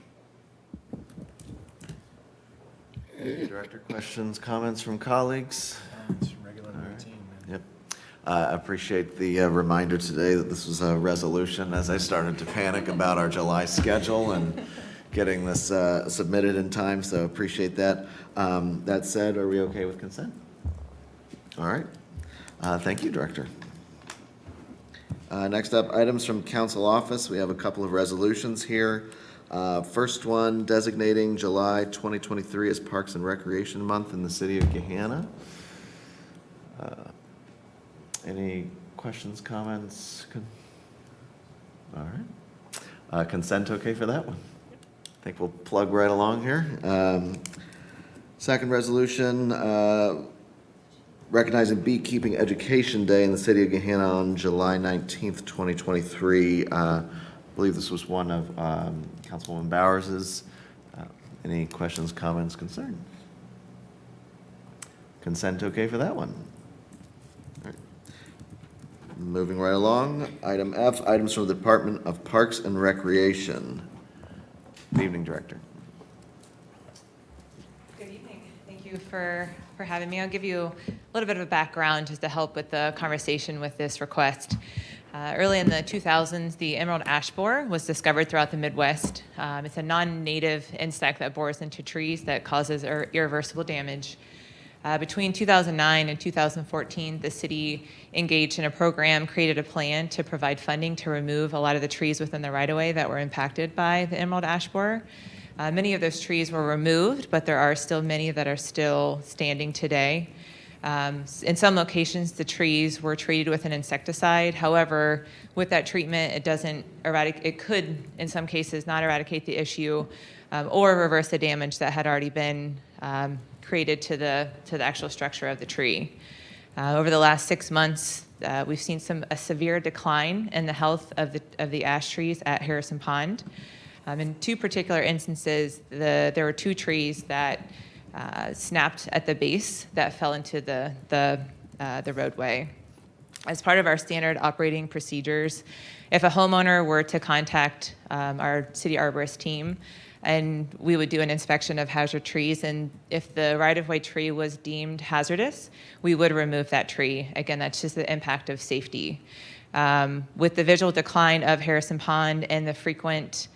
Director, questions, comments from colleagues? It's regular routine, man. Yep. I appreciate the reminder today that this was a resolution as I started to panic about our July schedule and getting this submitted in time, so appreciate that. That said, are we okay with consent? All right. Thank you, Director. Next up, items from council office. We have a couple of resolutions here. First one, designating July 2023 as Parks and Recreation Month in the city of Gahanna. Any questions, comments? All right. Consent okay for that one? I think we'll plug right along here. Second resolution, recognizing Beekeeping Education Day in the city of Gahanna on July 19th, 2023. I believe this was one of Councilwoman Bowers's. Any questions, comments, concerns? Consent okay for that one? All right. Moving right along, item F, items from the Department of Parks and Recreation. Good evening, Director. Good evening. Thank you for having me. I'll give you a little bit of a background just to help with the conversation with this request. Early in the 2000s, the emerald ash borer was discovered throughout the Midwest. It's a non-native insect that bores into trees that causes irreversible damage. Between 2009 and 2014, the city engaged in a program, created a plan to provide funding to remove a lot of the trees within the right-of-way that were impacted by the emerald ash borer. Many of those trees were removed, but there are still many that are still standing today. In some locations, the trees were treated with an insecticide. However, with that treatment, it could, in some cases, not eradicate the issue or reverse the damage that had already been created to the actual structure of the tree. Over the last 6 months, we've seen a severe decline in the health of the ash trees at Harrison Pond. In two particular instances, there were 2 trees that snapped at the base that fell into the roadway. As part of our standard operating procedures, if a homeowner were to contact our city arborist team, and we would do an inspection of hazard trees, and if the right-of-way tree was deemed hazardous, we would remove that tree. Again, that's just the impact of safety. With the visual decline of Harrison Pond and the frequent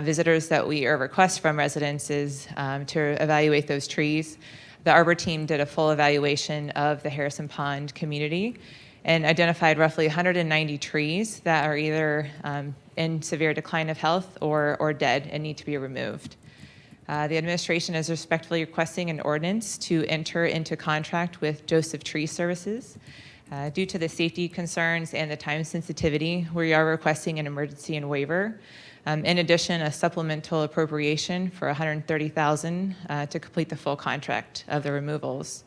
visitors that we request from residents is to evaluate those trees. The Arbor team did a full evaluation of the Harrison Pond community, and identified roughly 190 trees that are either in severe decline of health or dead and need to be removed. The administration is respectfully requesting an ordinance to enter into contract with Joseph Tree Services. Due to the safety concerns and the time sensitivity, we are requesting an emergency and waiver. In addition, a supplemental appropriation for $130,000 to complete the full contract of the removals.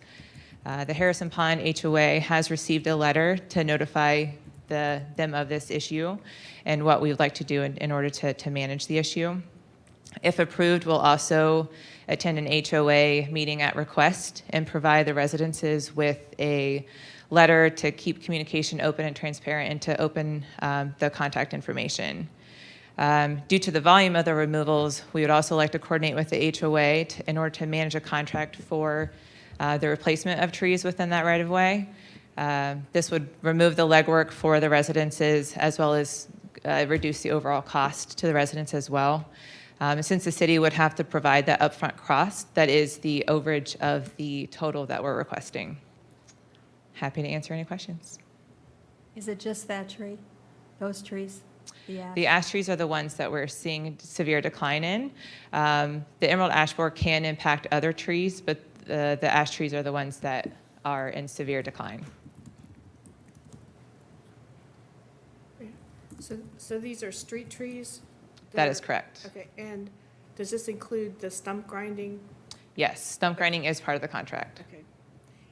The Harrison Pond HOA has received a letter to notify them of this issue and what we would like to do in order to manage the issue. If approved, we'll also attend an HOA meeting at request and provide the residences with a letter to keep communication open and transparent and to open the contact information. Due to the volume of the removals, we would also like to coordinate with the HOA in order to manage a contract for the replacement of trees within that right-of-way. This would remove the legwork for the residences as well as reduce the overall cost to the residents as well. Since the city would have to provide that upfront cost, that is the overage of the total that we're requesting. Happy to answer any questions. Is it just that tree, those trees? The ash trees are the ones that we're seeing severe decline in. The emerald ash borer can impact other trees, but the ash trees are the ones that are in severe decline. So these are street trees? That is correct. Okay, and does this include the stump grinding? Yes, stump grinding is part of the contract. Okay.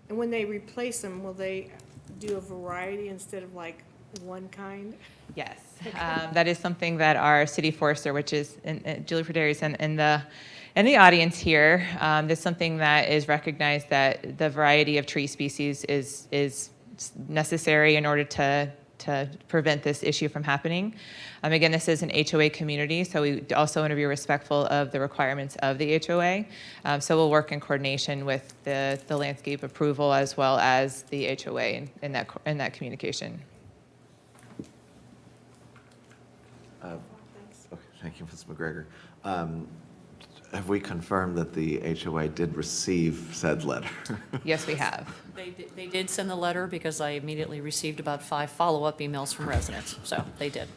And when they replace them, will they do a variety instead of like one kind? Yes, that is something that our city forester, which is Julie Frederius in the audience here, is something that is recognized that the variety of tree species is necessary in order to prevent this issue from happening. Again, this is an HOA community, so we also want to be respectful of the requirements of the HOA. So we'll work in coordination with the landscape approval as well as the HOA in that communication. Okay, thank you, Ms. McGregor. Have we confirmed that the HOA did receive said letter? Yes, we have. They did send the letter because I immediately received about 5 follow-up emails from residents, so they did.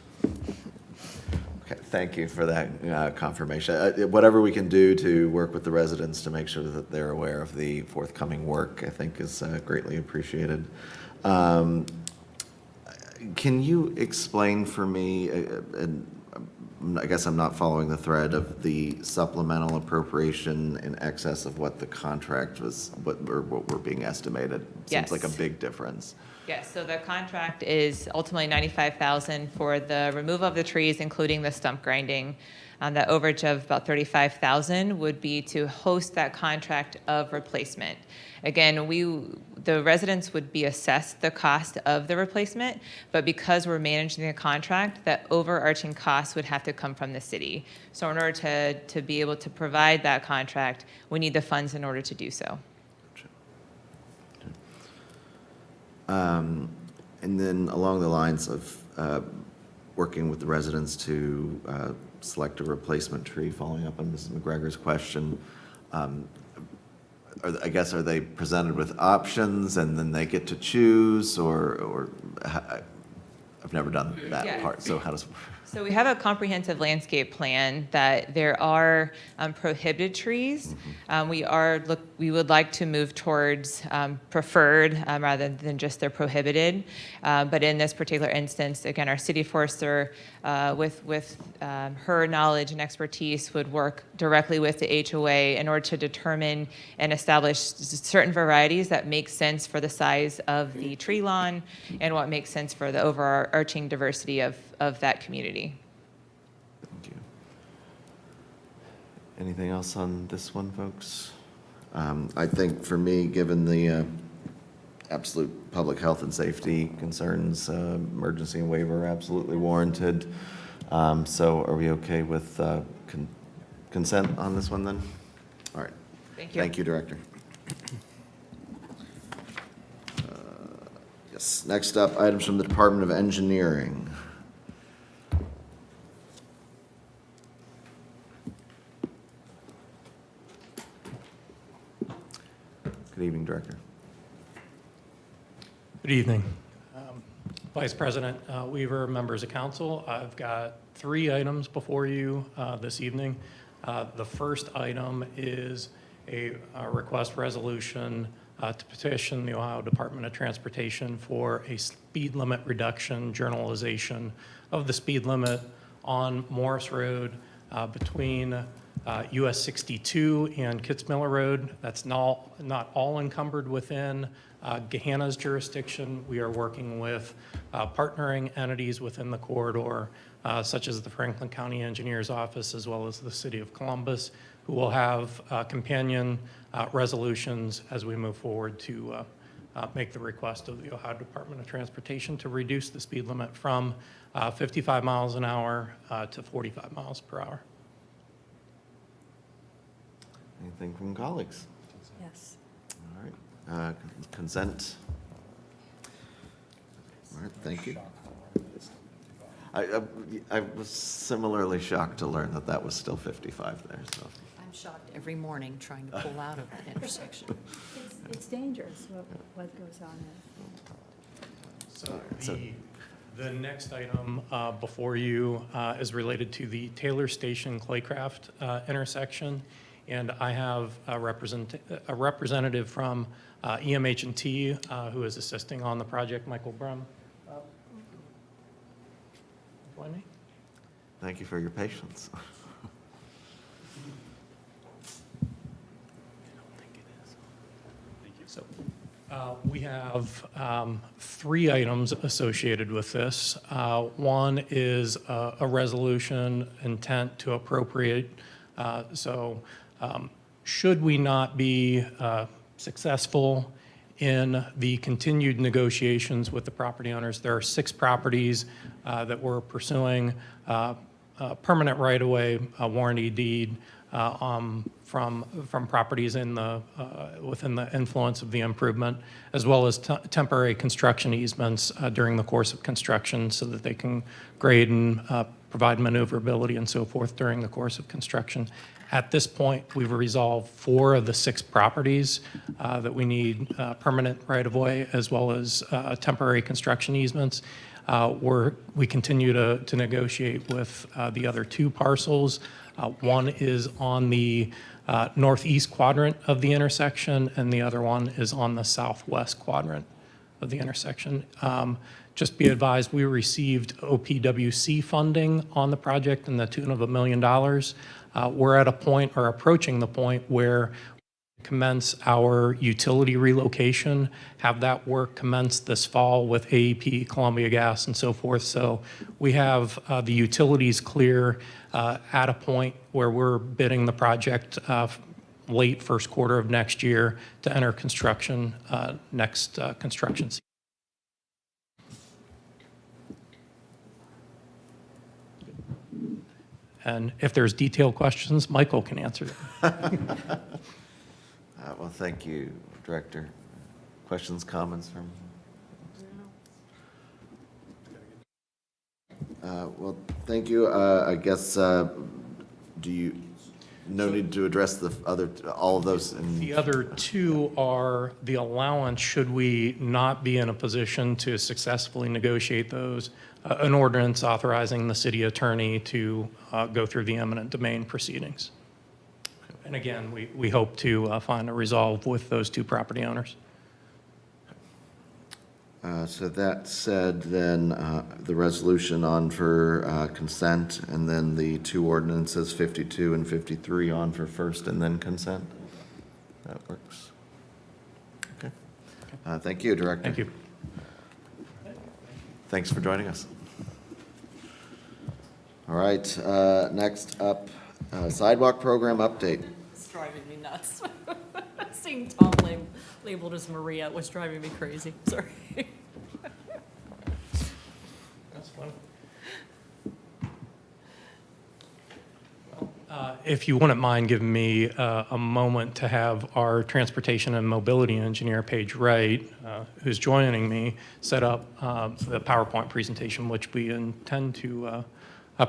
Okay, thank you for that confirmation. Whatever we can do to work with the residents to make sure that they're aware of the forthcoming work, I think is greatly appreciated. Can you explain for me, and I guess I'm not following the thread of the supplemental appropriation in excess of what the contract was, what we're being estimated? Yes. Seems like a big difference. Yes, so the contract is ultimately $95,000 for the removal of the trees, including the stump grinding. The overage of about $35,000 would be to host that contract of replacement. Again, the residents would be assessed the cost of the replacement, but because we're managing the contract, that overarching cost would have to come from the city. So in order to be able to provide that contract, we need the funds in order to do so. And then along the lines of working with the residents to select a replacement tree, following up on Mrs. McGregor's question, I guess, are they presented with options and then they get to choose, or I've never done that Yeah. part, so how does? So we have a comprehensive landscape plan that there are prohibited trees. We would like to move towards preferred rather than just they're prohibited. But in this particular instance, again, our city forester, with her knowledge and expertise, would work directly with the HOA in order to determine and establish certain varieties that make sense for the size of the tree lawn and what makes sense for the overarching diversity of that community. Thank you. Anything else on this one, folks? I think for me, given the absolute public health and safety concerns, emergency and waiver are absolutely warranted. So are we okay with consent on this one then? All right. Thank you. Thank you, Director. Yes, next up, items from the Department of Engineering. Good evening, Director. Good evening. Vice President Weaver, members of council, I've got 3 items before you this evening. The first item is a request resolution to petition the Ohio Department of Transportation for a speed limit reduction journalization of the speed limit on Morris Road between US 62 and Kitzmiller Road. That's not all encumbered within Gahanna's jurisdiction. We are working with partnering entities within the corridor, such as the Franklin County Engineers Office, as well as the City of Columbus, who will have companion resolutions as we move forward to make the request of the Ohio Department of Transportation to reduce the speed limit from 55 miles an hour to 45 miles per hour. Anything from colleagues? Yes. All right. Consent. All right, thank you. I was similarly shocked to learn that that was still 55 there, so. I'm shocked every morning trying to pull out of that intersection. It's dangerous what goes on there. So the next item before you is related to the Taylor Station Claycraft intersection. And I have a representative from EMH&T who is assisting on the project, Michael Brum. Join me. Thank you for your patience. So we have 3 items associated with this. One is a resolution intent to appropriate. Should we not be successful in the continued negotiations with the property owners, there are 6 properties that we're pursuing permanent right-of-way warranty deed from properties in within the influence of the improvement, as well as temporary construction easements during the course of construction so that they can grade and provide maneuverability and so forth during the course of construction. At this point, we've resolved 4 of the 6 properties that we need permanent right-of-way as well as temporary construction easements. We continue to negotiate with the other 2 parcels. One is on the northeast quadrant of the intersection, and the other one is on the southwest quadrant of the intersection. Just be advised, we received OPWC funding on the project in the tune of $1 million. We're at a point, or approaching the point, where we commence our utility relocation, have that work commence this fall with AEP, Columbia Gas, and so forth. So we have the utilities clear at a point where we're bidding the project late first quarter of next year to enter construction next construction season. And if there's detailed questions, Michael can answer them. Well, thank you, Director. Questions, comments from? Well, thank you. I guess, no need to address the other, all of those? The other 2 are the allowance, should we not be in a position to successfully negotiate those, an ordinance authorizing the city attorney to go through the eminent domain proceedings. And again, we hope to find a resolve with those 2 property owners. So that said, then the resolution on for consent, and then the 2 ordinances, 52 and 53, on for first and then consent. That works. Okay. Thank you, Director. Thank you. Thanks for joining us. All right, next up, sidewalk program update. It's driving me nuts. Seeing Tom labeled as Maria was driving me crazy. Sorry. That's fun. If you wouldn't mind giving me a moment to have our transportation and mobility engineer, Paige Wright, who's joining me, set up the PowerPoint presentation, which we intend to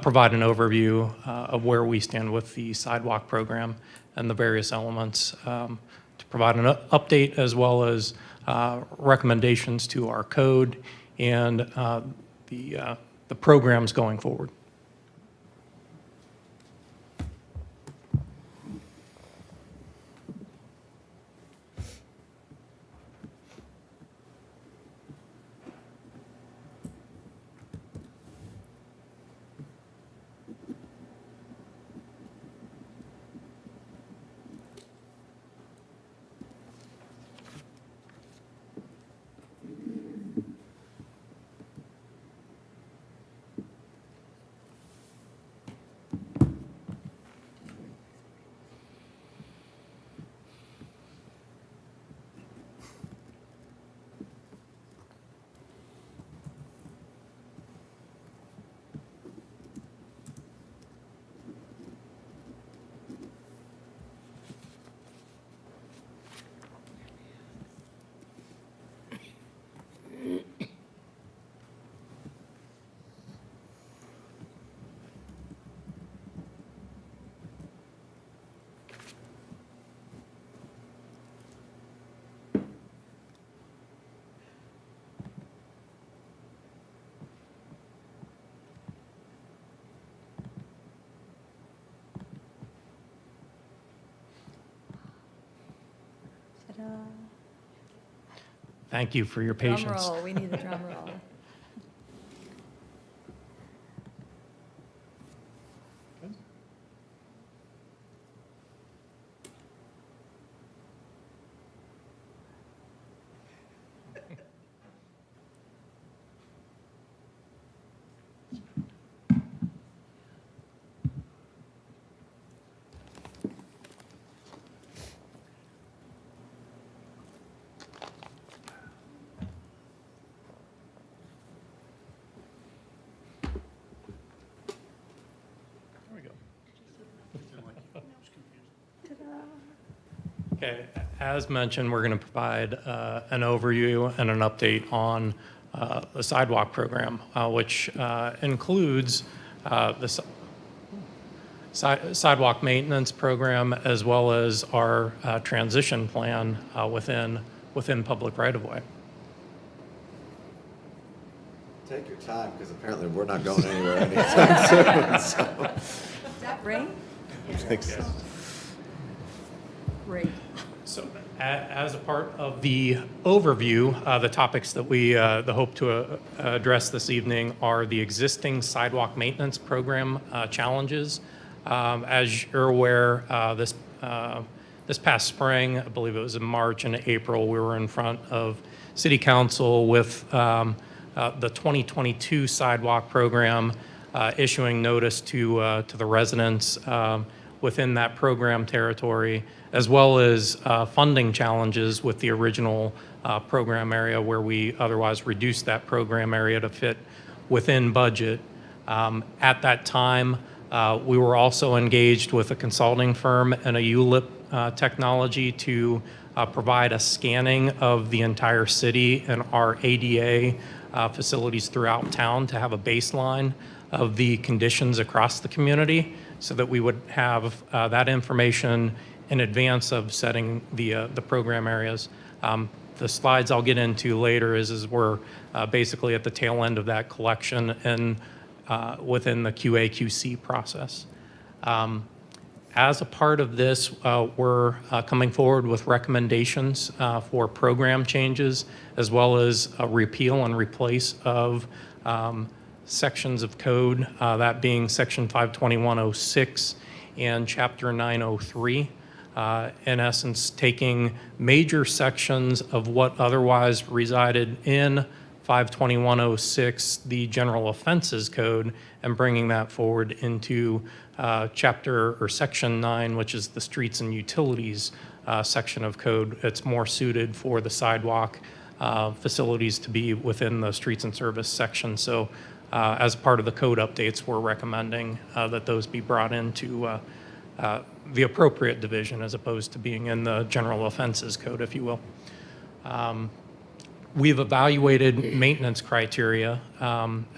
provide an overview of where we stand with the sidewalk program and the various elements, to provide an update as well as recommendations to our code and the programs going forward. Ta-da. Thank you for your Drum patience. roll, we need the drum roll. Okay, as mentioned, we're going to provide an overview and an update on the sidewalk program, which includes the sidewalk maintenance program as well as our transition plan within public right-of-way. Take your time, because apparently we're not going anywhere anytime soon, so. Is that rain? Thanks. Great. So as a part of the overview, the topics that we hope to address this evening are the existing sidewalk maintenance program challenges. As you're aware, this past spring, I believe it was in March and April, we were in front of City Council with the 2022 sidewalk program, issuing notice to the residents within that program territory, as well as funding challenges with the original program area where we otherwise reduced that program area to fit within budget. At that time, we were also engaged with a consulting firm and a ULIP technology to provide a scanning of the entire city and our ADA facilities throughout town to have a baseline of the conditions across the community so that we would have that information in advance of setting the program areas. The slides I'll get into later is we're basically at the tail end of that collection and within the QA/QC process. As a part of this, we're coming forward with recommendations for program changes, as well as a repeal and replace of sections of code, that being Section 52106 and Chapter 903. In essence, taking major sections of what otherwise resided in 52106, the General Offenses Code, and bringing that forward into Chapter or Section 9, which is the Streets and Utilities section of code. It's more suited for the sidewalk facilities to be within the Streets and Service section. So as part of the code updates, we're recommending that those be brought into the appropriate division as opposed to being in the General Offenses Code, if you will. We've evaluated maintenance criteria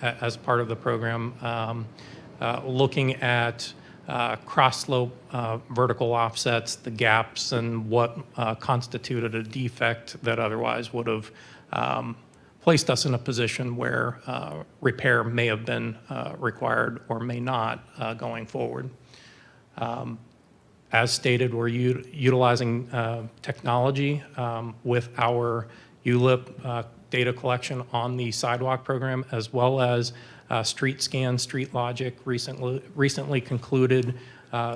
as part of the program, looking at cross-slope vertical offsets, the gaps, and what constituted a defect that otherwise would have placed us in a position where repair may have been required or may not going forward. As stated, we're utilizing technology with our ULIP data collection on the sidewalk program, as well as Street Scan, Street Logic recently concluded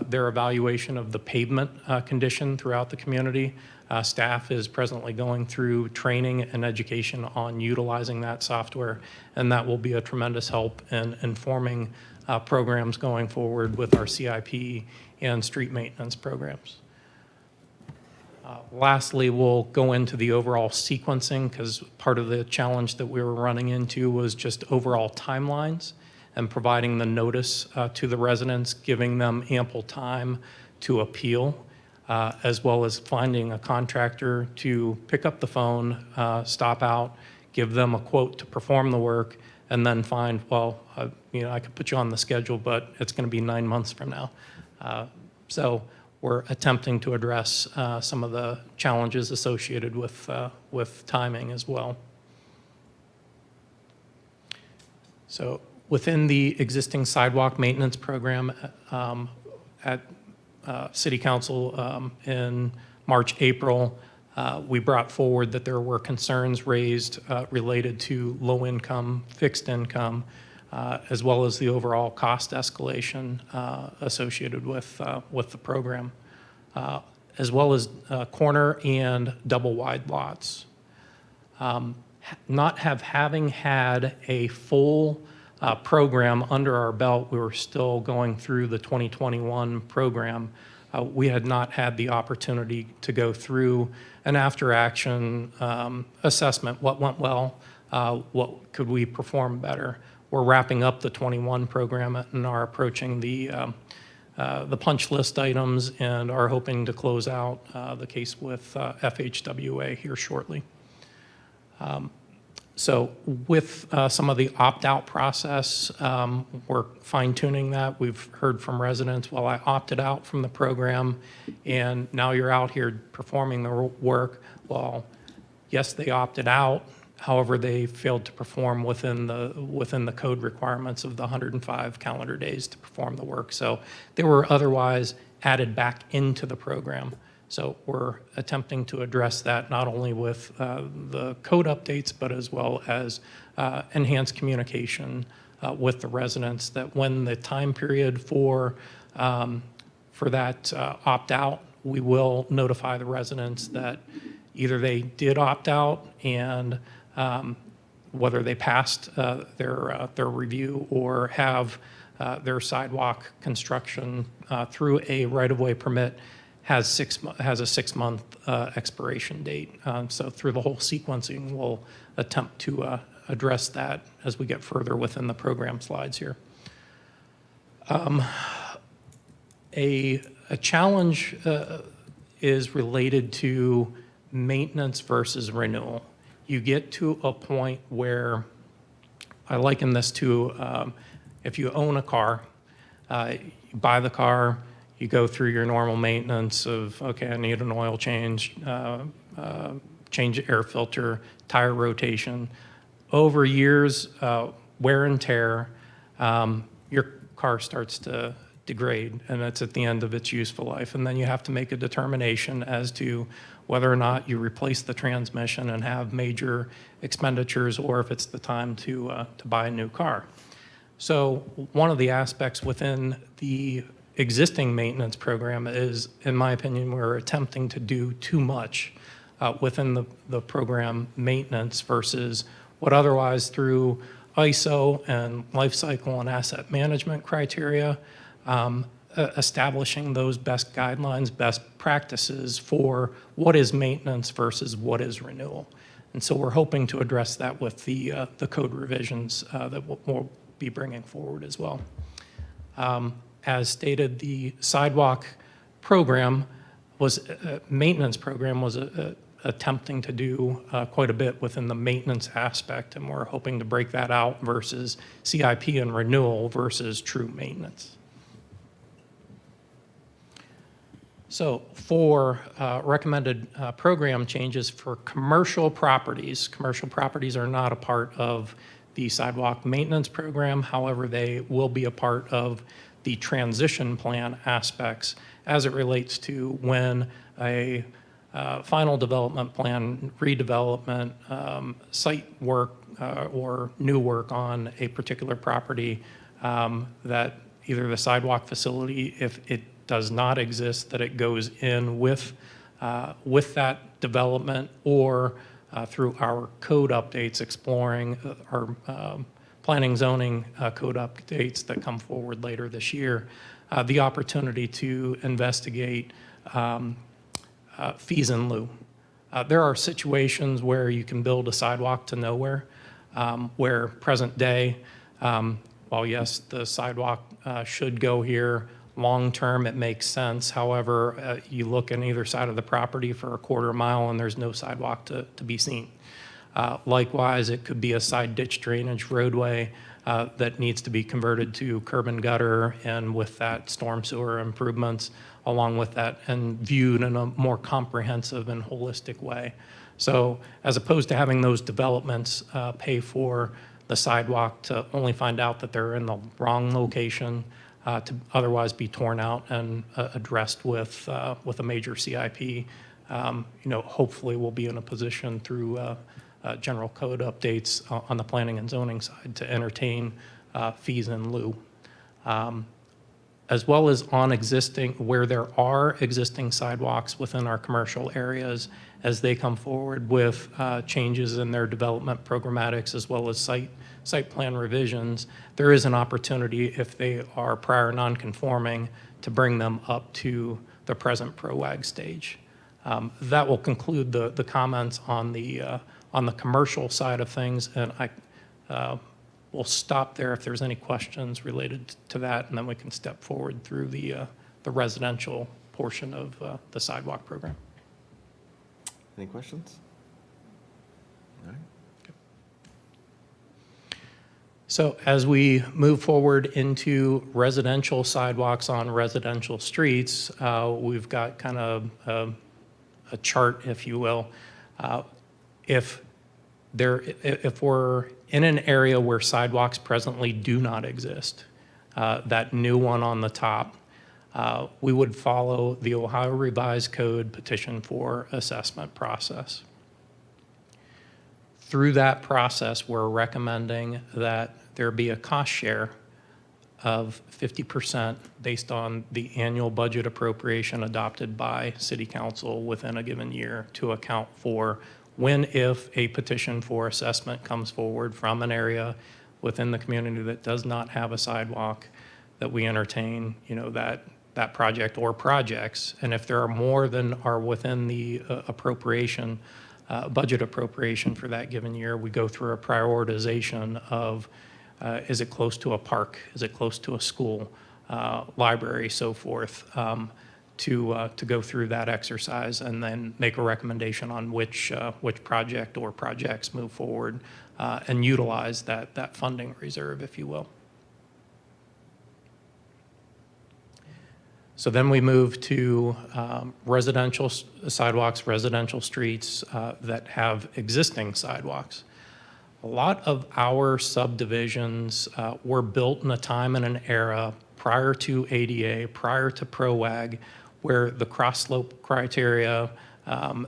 their evaluation of the pavement condition throughout the community. Staff is presently going through training and education on utilizing that software, and that will be a tremendous help in informing programs going forward with our CIP and street maintenance programs. Lastly, we'll go into the overall sequencing, because part of the challenge that we were running into was just overall timelines and providing the notice to the residents, giving them ample time to appeal, as well as finding a contractor to pick up the phone, stop out, give them a quote to perform the work, and then find, well, I could put you on the schedule, but it's going to be 9 months from now. So we're attempting to address some of the challenges associated with timing as well. So within the existing sidewalk maintenance program at City Council in March, April, we brought forward that there were concerns raised related to low income, fixed income, as well as the overall cost escalation associated with the program, as well as corner and double wide lots. Having had a full program under our belt, we were still going through the 2021 program. We had not had the opportunity to go through an after-action assessment. What went well? What could we perform better? We're wrapping up the 21 program and are approaching the punch list items and are hoping to close out the case with FHWA here shortly. So with some of the opt-out process, we're fine-tuning that. We've heard from residents, well, I opted out from the program, and now you're out here performing the work. Well, yes, they opted out. However, they failed to perform within the code requirements of the 105 calendar days to perform the work. So they were otherwise added back into the program. So we're attempting to address that not only with the code updates, but as well as enhanced communication with the residents, that when the time period for that opt-out, we will notify the residents that either they did opt out and whether they passed their review or have their sidewalk construction through a right-of-way permit has a 6-month expiration date. So through the whole sequencing, we'll attempt to address that as we get further within the program slides here. A challenge is related to maintenance versus renewal. You get to a point where, I liken this to if you own a car, you buy the car, you go through your normal maintenance of, okay, I need an oil change, change air filter, tire rotation. Over years, wear and tear, your car starts to degrade, and it's at the end of its useful life. And then you have to make a determination as to whether or not you replace the transmission and have major expenditures, or if it's the time to buy a new car. So one of the aspects within the existing maintenance program is, in my opinion, we're attempting to do too much within the program maintenance versus what otherwise through ISO and life cycle and asset management criteria, establishing those best guidelines, best practices for what is maintenance versus what is renewal. And so we're hoping to address that with the code revisions that we'll be bringing forward as well. As stated, the sidewalk program maintenance program was attempting to do quite a bit within the maintenance aspect, and we're hoping to break that out versus CIP and renewal versus true maintenance. So for recommended program changes for commercial properties are not a part of the sidewalk maintenance program. However, they will be a part of the transition plan aspects as it relates to when a final development plan, redevelopment, site work, or new work on a particular property, that either the sidewalk facility, if it does not exist, that it goes in with that development, or through our code updates, exploring our planning zoning code updates that come forward later this year, the opportunity to investigate fees in lieu. There are situations where you can build a sidewalk to nowhere, where present day, while yes, the sidewalk should go here, long-term it makes sense. However, you look on either side of the property for a quarter mile and there's no sidewalk to be seen. Likewise, it could be a side ditch drainage roadway that needs to be converted to curb and gutter, and with that, storm sewer improvements along with that, and viewed in a more comprehensive and holistic way. So as opposed to having those developments pay for the sidewalk to only find out that they're in the wrong location, to otherwise be torn out and addressed with a major CIP, hopefully we'll be in a position through general code updates on the planning and zoning side to entertain fees in lieu. As well as on where there are existing sidewalks within our commercial areas, as they come forward with changes in their development programmatics as well as site plan revisions, there is an opportunity, if they are prior non-conforming, to bring them up to the present PROAG stage. That will conclude the comments on the commercial side of things, and I will stop there if there's any questions related to that, and then we can step forward through the residential portion of the sidewalk program. Any questions? All right. So as we move forward into residential sidewalks on residential streets, we've got kind of a chart, if you will. If we're in an area where sidewalks presently do not exist, that new one on the top, we would follow the Ohio Revised Code petition for assessment process. Through that process, we're recommending that there be a cost share of 50% based on the annual budget appropriation adopted by City Council within a given year, to account for when, if a petition for assessment comes forward from an area within the community that does not have a sidewalk, that we entertain, that project or projects. And if there are more than are within the appropriation, budget appropriation for that given year, we go through a prioritization of, is it close to a park? Is it close to a school, library, so forth, to go through that exercise and then make a recommendation on which project or projects move forward, and utilize that funding reserve, if you will. So then we move to residential sidewalks, residential streets that have existing sidewalks. A lot of our subdivisions were built in a time and an era prior to ADA, prior to PROAG, where the cross-slope criteria,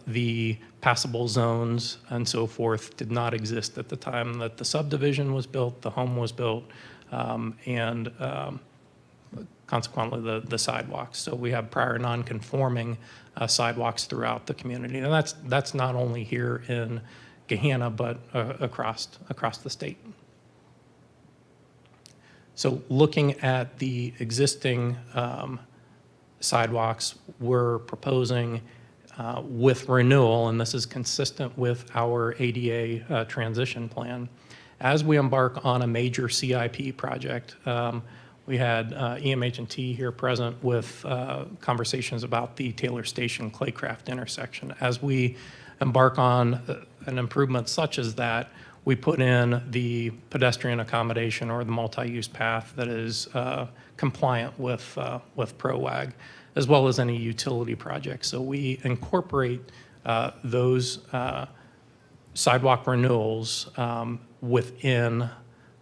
the passable zones, and so forth did not exist at the time that the subdivision was built, the home was built, and consequently the sidewalks. So we have prior non-conforming sidewalks throughout the community, and that's not only here in Gahanna, but across the state. So looking at the existing sidewalks, we're proposing with renewal, and this is consistent with our ADA transition plan. As we embark on a major CIP project, we had EMH&T here present with conversations about the Taylor Station Claycraft intersection. As we embark on an improvement such as that, we put in the pedestrian accommodation or the multi-use path that is compliant with ProWag, as well as any utility projects. So we incorporate those sidewalk renewals within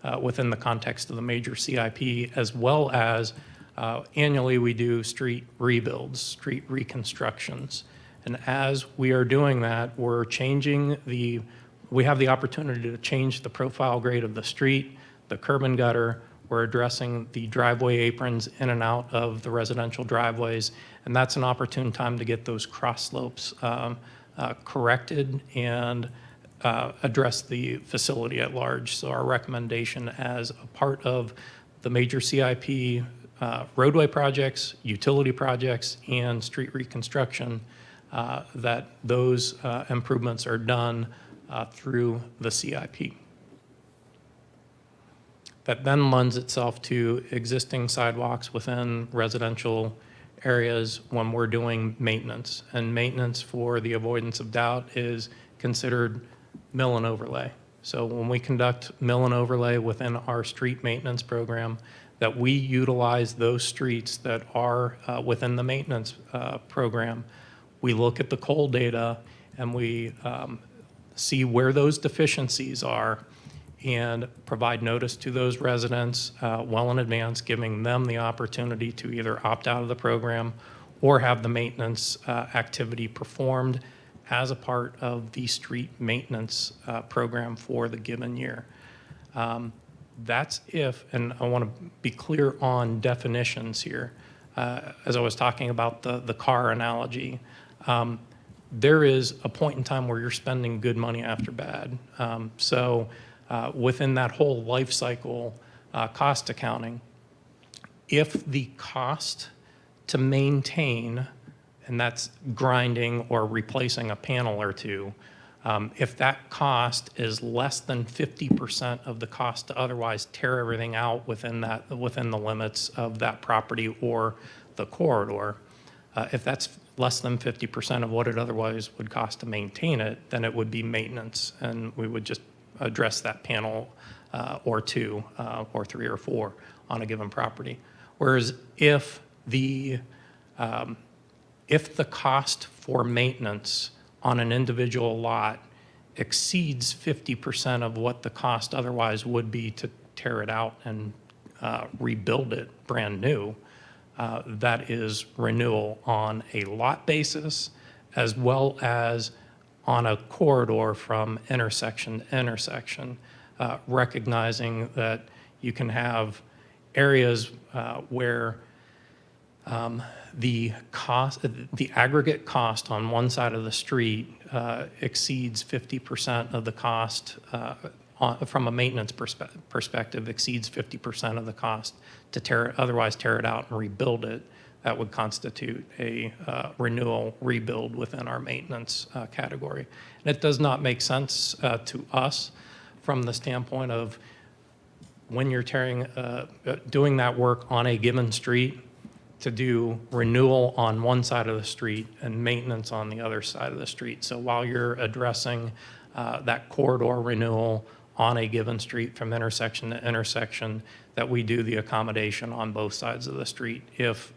the context of the major CIP, as well as annually we do street rebuilds, street reconstructions. And as we are doing that, we have the opportunity to change the profile grade of the street, the curb and gutter. We're addressing the driveway aprons in and out of the residential driveways, and that's an opportune time to get those cross slopes corrected and address the facility at large. So our recommendation as a part of the major CIP roadway projects, utility projects, and street reconstruction, that those improvements are done through the CIP. That then lends itself to existing sidewalks within residential areas when we're doing maintenance. And maintenance, for the avoidance of doubt, is considered mill and overlay. So when we conduct mill and overlay within our street maintenance program, that we utilize those streets that are within the maintenance program. We look at the coal data and we see where those deficiencies are and provide notice to those residents well in advance, giving them the opportunity to either opt out of the program or have the maintenance activity performed as a part of the street maintenance program for the given year. That's if, and I want to be clear on definitions here, as I was talking about the car analogy, there is a point in time where you're spending good money after bad. So within that whole life cycle cost accounting, if the cost to maintain, and that's grinding or replacing a panel or two, if that cost is less than 50% of the cost to otherwise tear everything out within the limits of that property or the corridor, if that's less than 50% of what it otherwise would cost to maintain it, then it would be maintenance, and we would just address that panel or two or three or four on a given property. Whereas if the cost for maintenance on an individual lot exceeds 50% of what the cost otherwise would be to tear it out and rebuild it brand new, that is renewal on a lot basis as well as on a corridor from intersection to intersection, recognizing that you can have areas where the aggregate cost on one side of the street exceeds 50% of the cost from a maintenance perspective, exceeds 50% of the cost to otherwise tear it out and rebuild it. That would constitute a renewal rebuild within our maintenance category. And it does not make sense to us from the standpoint of when you're doing that work on a given street, to do renewal on one side of the street and maintenance on the other side of the street. So while you're addressing that corridor renewal on a given street from intersection to intersection, that we do the accommodation on both sides of the street if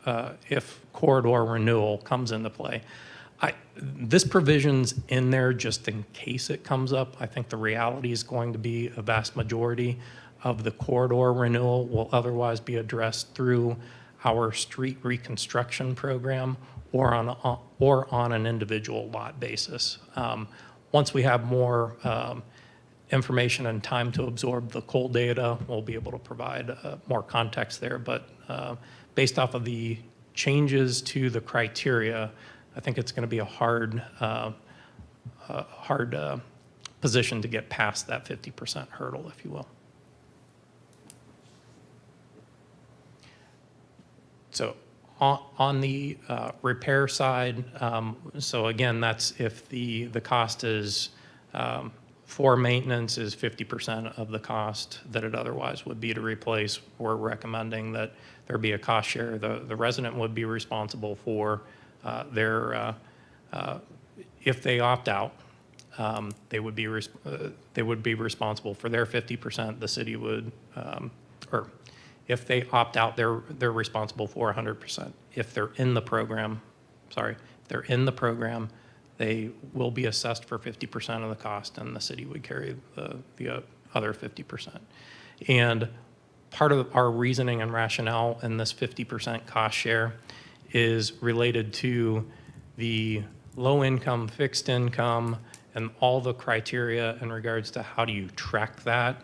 corridor renewal comes into play. This provision's in there just in case it comes up. I think the reality is going to be a vast majority of the corridor renewal will otherwise be addressed through our street reconstruction program or on an individual lot basis. Once we have more information and time to absorb the coal data, we'll be able to provide more context there. But based off of the changes to the criteria, I think it's going to be a hard position to get past that 50% hurdle, if you will. So on the repair side, so again, that's if the cost is for maintenance is 50% of the cost that it otherwise would be to replace. We're recommending that there be a cost share. The resident would be responsible for if they opt out, they would be responsible for their 50%. The city would, or if they opt out, they're responsible for 100%. If they're in the program, they will be assessed for 50% of the cost, and the city would carry the other 50%. And part of our reasoning and rationale in this 50% cost share is related to the low income, fixed income, and all the criteria in regards to how do you track that?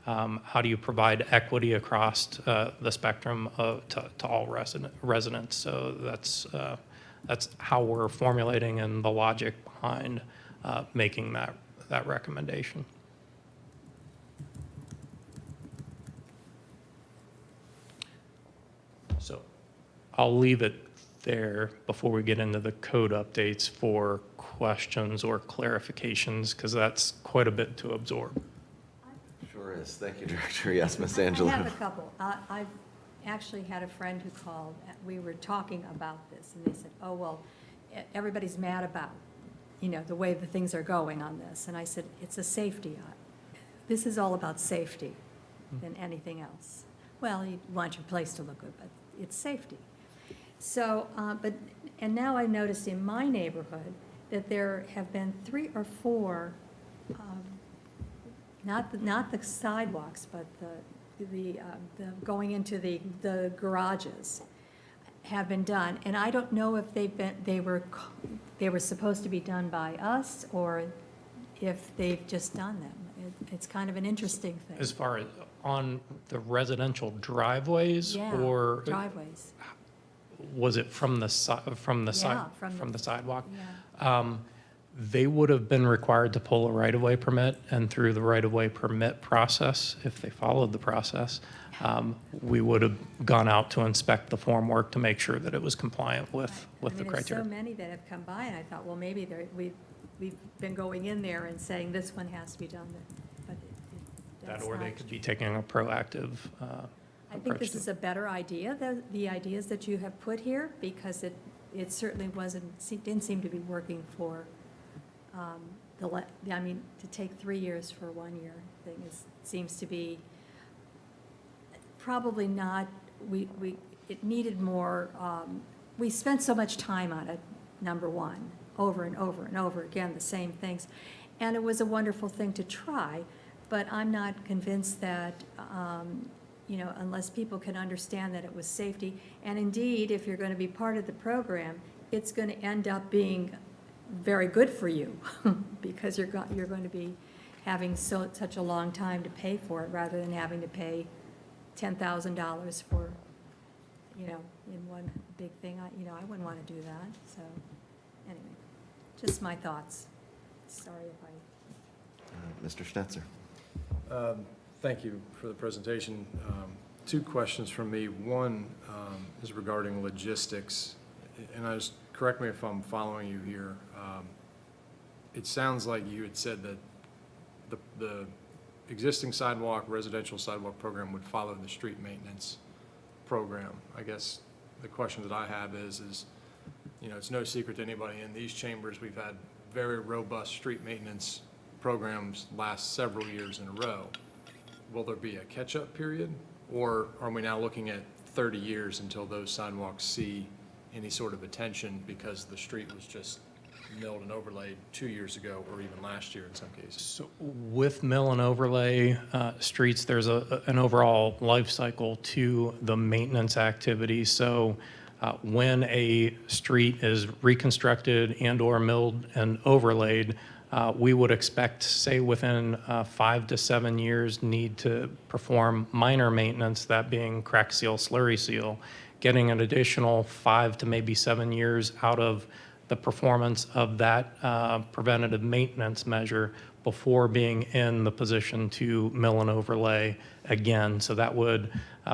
How do you provide equity across the spectrum to all residents? So that's how we're formulating and the logic behind making that recommendation. So I'll leave it there before we get into the code updates for questions or clarifications, because that's quite a bit to absorb. Sure is. Thank you, Director. Yes, Ms. I Angelo. have a couple. I've actually had a friend who called. We were talking about this, and they said, oh, well, everybody's mad about, the way the things are going on this. And I said, it's a safety. This is all about safety than anything else. Well, you want your place to look good, but it's safety. So, and now I've noticed in my neighborhood that there have been 3 or 4, not the sidewalks, but the going into the garages have been done. And I don't know if they were supposed to be done by us, or if they've just done them. It's kind of an interesting thing. As far as on the residential driveways, Yeah, or driveways. was it from the sidewalk? Yeah. They would have been required to pull a right-of-way permit, and through the right-of-way permit process, if they followed the process, we would have gone out to inspect the formwork to make sure that it was compliant with the criteria. There's so many that have come by, and I thought, well, maybe we've been going in there and saying this one has to be done, but That, that's or they not- could be taking a proactive I think approach this to is a better idea, the ideas that you have put here, because it certainly didn't seem to be working for, to take 3 years for a 1-year thing seems to be probably not, it needed more, we spent so much time on it, number one, over and over and over again, the same things. And it was a wonderful thing to try, but I'm not convinced that, unless people can understand that it was safety. And indeed, if you're going to be part of the program, it's going to end up being very good for you because you're going to be having such a long time to pay for it, rather than having to pay $10,000 for, in one big thing. I wouldn't want to do that. So anyway, just my thoughts. Sorry if I... Mr. Schnetzer. Thank you for the presentation. 2 questions from me. One is regarding logistics, and correct me if I'm following you here. It sounds like you had said that the existing residential sidewalk program would follow the street maintenance program. I guess the question that I have is it's no secret to anybody in these chambers, we've had very robust street maintenance programs last several years in a row. Will there be a catch-up period, or are we now looking at 30 years until those sidewalks see any sort of attention because the street was just milled and overlaid 2 years ago, or even last year in some cases? So with mill and overlay streets, there's an overall life cycle to the maintenance activity. So when a street is reconstructed and or milled and overlaid, we would expect, say, within 5 to 7 years, need to perform minor maintenance, that being crack seal, slurry seal, getting an additional 5 to maybe 7 years out of the performance of that preventative maintenance measure before being in the position to mill and overlay again. So that would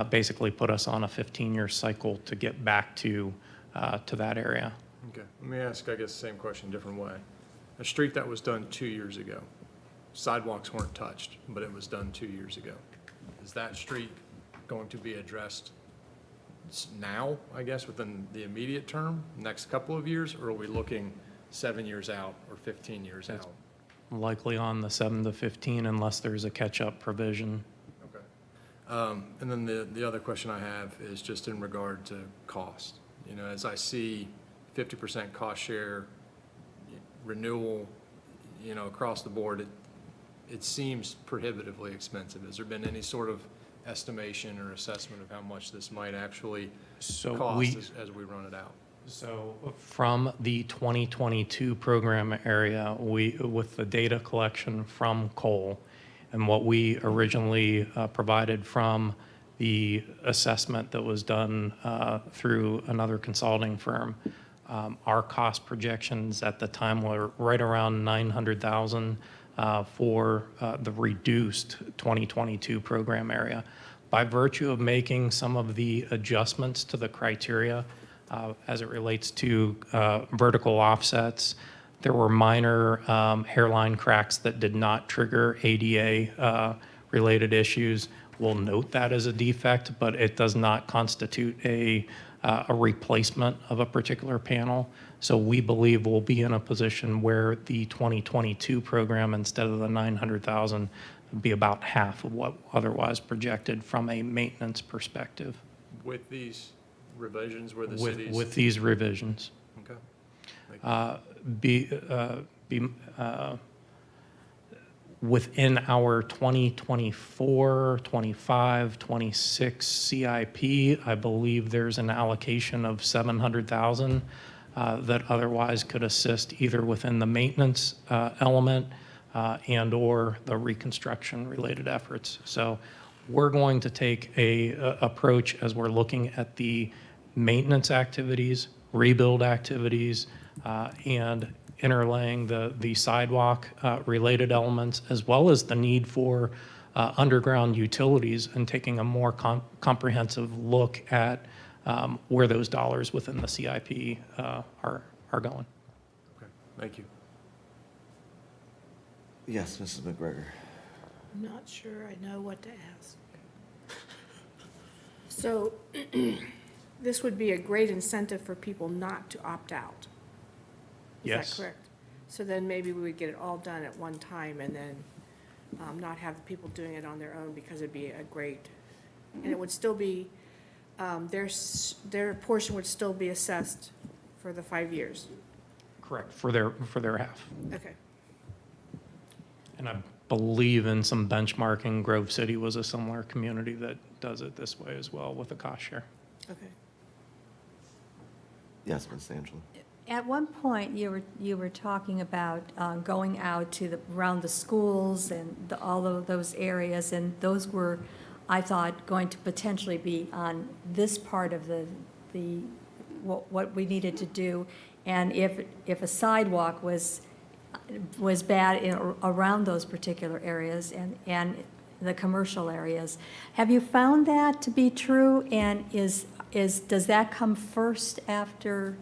basically put us on a 15-year cycle to get back to that area. Okay, let me ask, I guess, the same question a different way. A street that was done 2 years ago, sidewalks weren't touched, but it was done 2 years ago. Is that street going to be addressed now, I guess, within the immediate term, next couple of years, or are we looking 7 years out or 15 years out? likely on the 7 to 15 unless there's a catch-up provision. Okay. And then the other question I have is just in regard to cost. You know, as I see 50% cost share renewal, you know, across the board, it seems prohibitively expensive. Has there been any sort of estimation or assessment of how much this might actually So cost as we run it out? So from the 2022 program area, with the data collection from Cole and what we originally provided from the assessment that was done through another consulting firm, our cost projections at the time were right around $900,000 for the reduced 2022 program area. By virtue of making some of the adjustments to the criteria as it relates to vertical offsets, there were minor hairline cracks that did not trigger ADA related issues. We'll note that as a defect, but it does not constitute a replacement of a particular panel. So we believe we'll be in a position where the 2022 program, instead of the 900,000, would be about half of what otherwise projected from a maintenance perspective. With these revisions where the cities? With these revisions. Okay. Thank you. Within our 2024, 25, 26 CIP, I believe there's an allocation of 700,000 that otherwise could assist either within the maintenance element and or the reconstruction related efforts. So we're going to take a approach as we're looking at the maintenance activities, rebuild activities, and interlaying the sidewalk related elements, as well as the need for underground utilities, and taking a more comprehensive look at where those dollars within the CIP are going. Okay. Thank you. Yes, Mrs. McGregor. I'm not sure I know what to ask. So this would be a great incentive for people not to opt out. Is Yes. that correct? So then maybe we would get it all done at one time and then not have the people doing it on their own, because it'd be a great, and it would still be, their portion would still be assessed for the 5 years. Correct, for their half. Okay. And I believe in some benchmarking, Grove City was a similar community that does it this way as well with a cost share. Okay. Yes, Ms. Angela. At one point, you were talking about going out to around the schools and all of those areas, and those were, I thought, going to potentially be on this part of what we needed to do. And if a sidewalk was bad around those particular areas and the commercial areas, have you found that to be true? And does that come first after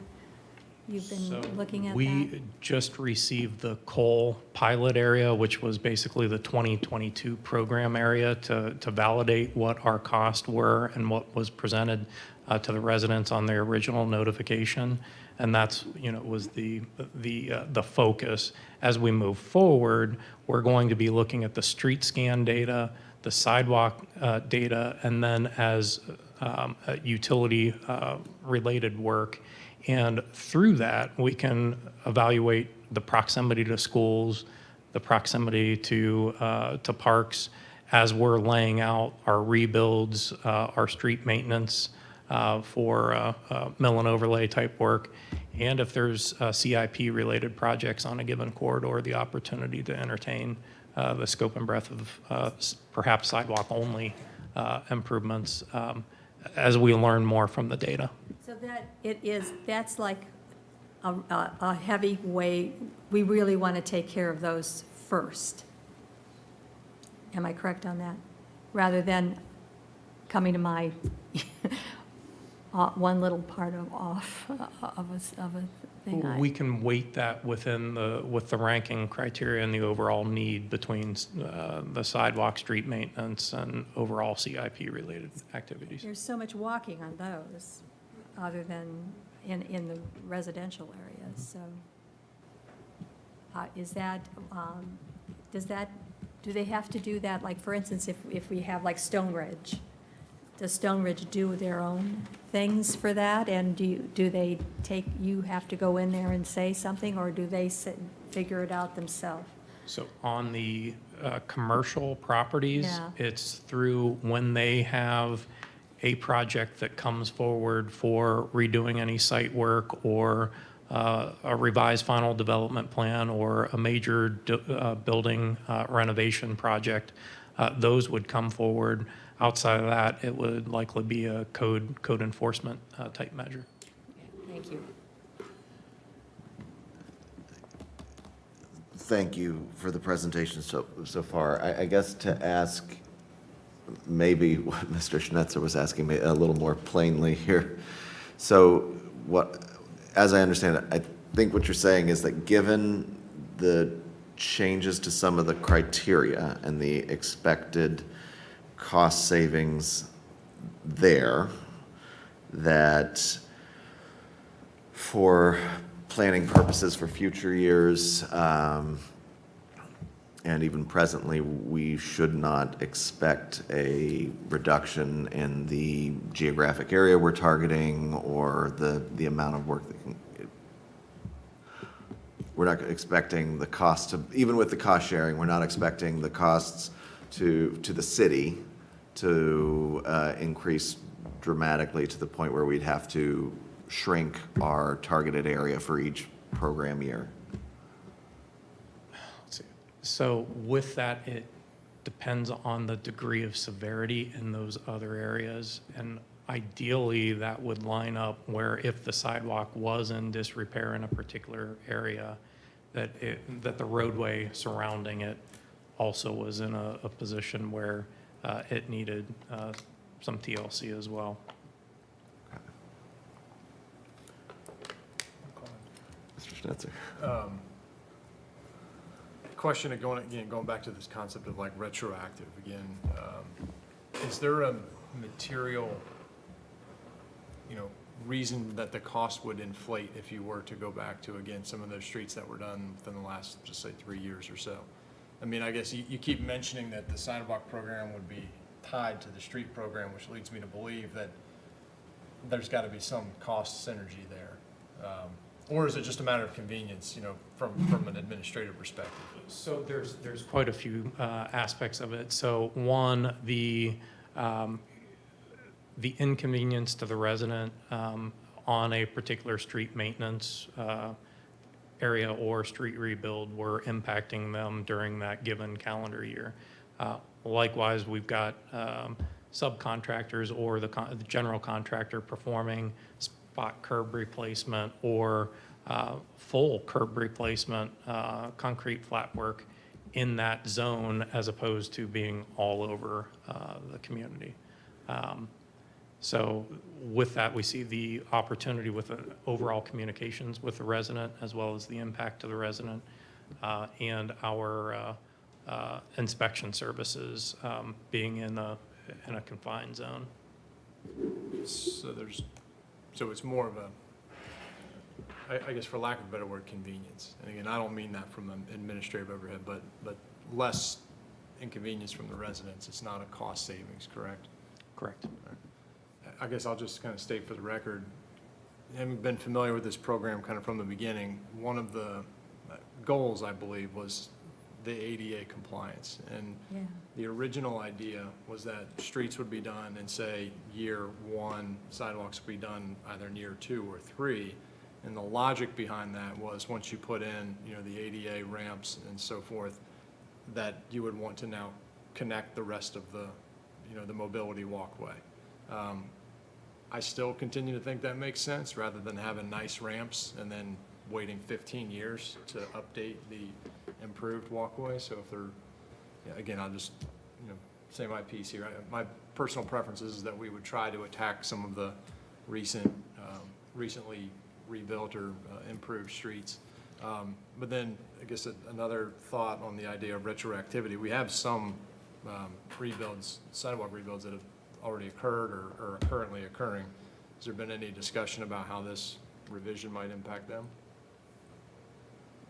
you've been looking at that? We just received the Cole pilot area, which was basically the 2022 program area, to validate what our costs were and what was presented to the residents on their original notification. And that's, was the focus. As we move forward, we're going to be looking at the street scan data, the sidewalk data, and then as utility related work. And through that, we can evaluate the proximity to schools, the proximity to parks, as we're laying out our rebuilds, our street maintenance for mill and overlay type work. And if there's CIP-related projects on a given corridor, the opportunity to entertain the scope and breadth of perhaps sidewalk-only improvements as we learn more from the data. So that's like a heavy way, we really want to take care of those first. Am I correct on that? Rather than coming to my one little part of a thing. We can weight that with the ranking criteria and the overall need between the sidewalk, street maintenance, and overall CIP-related activities. There's so much walking on those, other than in the residential areas, so. Is that, do they have to do that? Like, for instance, if we have like Stone Ridge, does Stone Ridge do their own things for that? And do they you have to go in there and say something, or do they sit and figure it out themselves? So on the commercial properties, Yeah. it's through when they have a project that comes forward for redoing any site work or a revised final development plan or a major building renovation project, those would come forward. Outside of that, it would likely be a code enforcement type measure. Thank you. Thank you for the presentation so far. I guess to ask maybe what Mr. Schnetzer was asking me a little more plainly here. So as I understand it, I think what you're saying is that given the changes to some of the criteria and the expected cost savings there, that for planning purposes for future years, and even presently, we should not expect a reduction in the geographic area we're targeting or the amount of work that can. We're not expecting the cost to, even with the cost sharing, we're not expecting the costs to the city to increase dramatically to the point where we'd have to shrink our targeted area for each program year. So with that, it depends on the degree of severity in those other areas. And ideally, that would line up where if the sidewalk was in disrepair in a particular area, that the roadway surrounding it also was in a position where it needed some TLC as well. Mr. Schnetzer. Question going back to this concept of like retroactive again. Is there a material, reason that the cost would inflate if you were to go back to, again, some of those streets that were done within the last, just say, 3 years or so? I mean, I guess you keep mentioning that the sidewalk program would be tied to the street program, which leads me to believe that there's got to be some cost synergy there. Or is it just a matter of convenience, from an administrative perspective? So there's quite a few aspects of it. So one, the inconvenience to the resident on a particular street maintenance area or street rebuild were impacting them during that given calendar year. Likewise, we've got subcontractors or the general contractor performing spot curb replacement or full curb replacement, concrete flat work in that zone as opposed to being all over the community. So with that, we see the opportunity with overall communications with the resident as well as the impact to the resident and our inspection services being in a confined zone. So it's more of I guess for lack of a better word, convenience. And again, I don't mean that from an administrative overhead, but less inconvenience from the residents. It's not a cost savings, correct? Correct. I guess I'll just kind of state for the record, having been familiar with this program kind of from the beginning, one of the goals, I believe, was the ADA compliance. And the original idea was that streets would be done in, say, year 1, sidewalks would be done either in year 2 or 3. And the logic behind that was once you put in, the ADA ramps and so forth, that you would want to now connect the rest of the, the mobility walkway. I still continue to think that makes sense rather than having nice ramps and then waiting 15 years to update the improved walkway. So if they're, again, I'll just, say my piece here. My personal preference is that we would try to attack some of the recently rebuilt or improved streets. But then I guess another thought on the idea of retroactivity. We have some rebuilds, sidewalk rebuilds that have already occurred or are currently occurring. Has there been any discussion about how this revision might impact them?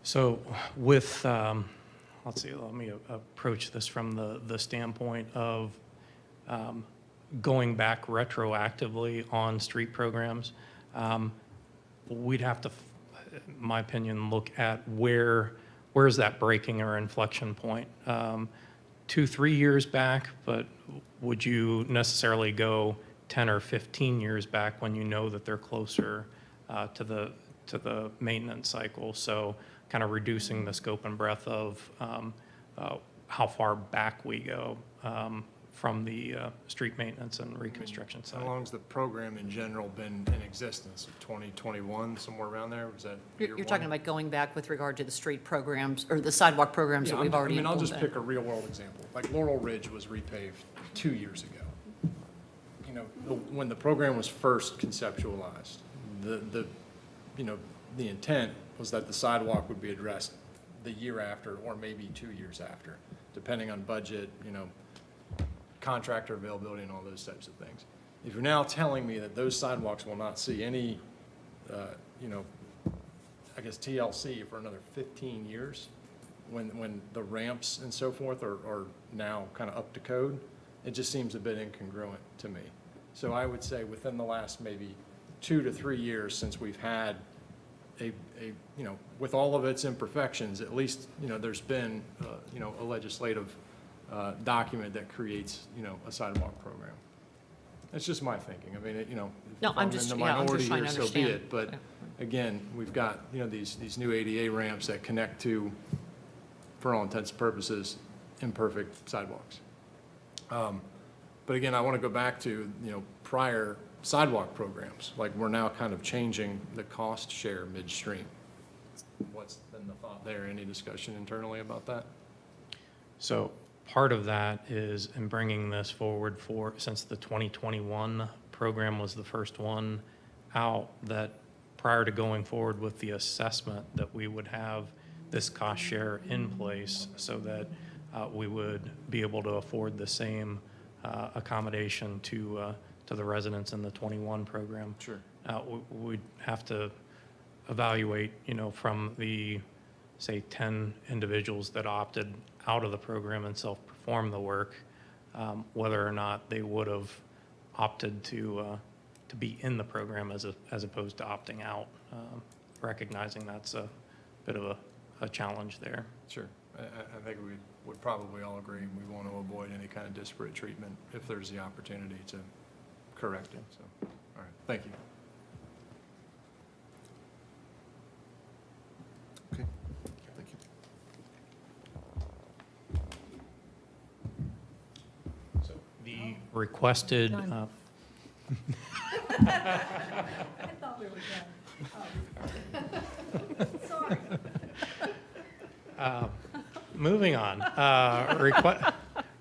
So with, let's see, let me approach this from the standpoint of going back retroactively on street programs. We'd have to, in my opinion, look at where's that breaking or inflection point. 2-3 years back, but would you necessarily go 10 or 15 years back when you know that they're closer to the maintenance cycle? So kind of reducing the scope and breadth of how far back we go from the street maintenance and reconstruction side. How long's the program in general been in existence? 2021, somewhere around there? Was that year You're one? talking about going back with regard to the street programs, or the sidewalk programs that we've already I'll just implemented. pick a real-world example. Like Laurel Ridge was repaved 2 years ago. You know, when the program was first conceptualized, the intent was that the sidewalk would be addressed the year after, or maybe 2 years after, depending on budget, contractor availability and all those types of things. If you're now telling me that those sidewalks will not see any, I guess TLC for another 15 years, when the ramps and so forth are now kind of up to code, it just seems a bit incongruent to me. So I would say within the last maybe 2 to 3 years since we've had with all of its imperfections, at least, there's been, a legislative document that creates, a sidewalk program. That's just my thinking. I mean, if No, I'm I'm in just- the yeah, I'm minority just trying here, to so be understand. it. But Yeah. again, we've got, these new ADA ramps that connect to, for all intents and purposes, imperfect sidewalks. But again, I want to go back to, prior sidewalk programs. Like, we're now kind of changing the cost share midstream. What's been the thought there? Any discussion internally about that? So part of that is in bringing this forward since the 2021 program was the first one out, that prior to going forward with the assessment, that we would have this cost share in place so that we would be able to afford the same accommodation to the residents in the 21 program. Sure. We'd have to evaluate, from the, say, 10 individuals that opted out of the program and self-perform the work, whether or not they would have opted to be in the program as opposed to opting out, recognizing that's a bit of a challenge there. Sure. I think we would probably all agree we want to avoid any kind of disparate treatment if there's the opportunity to correct it. So, all right, thank you. Okay, thank you. So the requested, Done. I thought we were done. Sorry. moving on,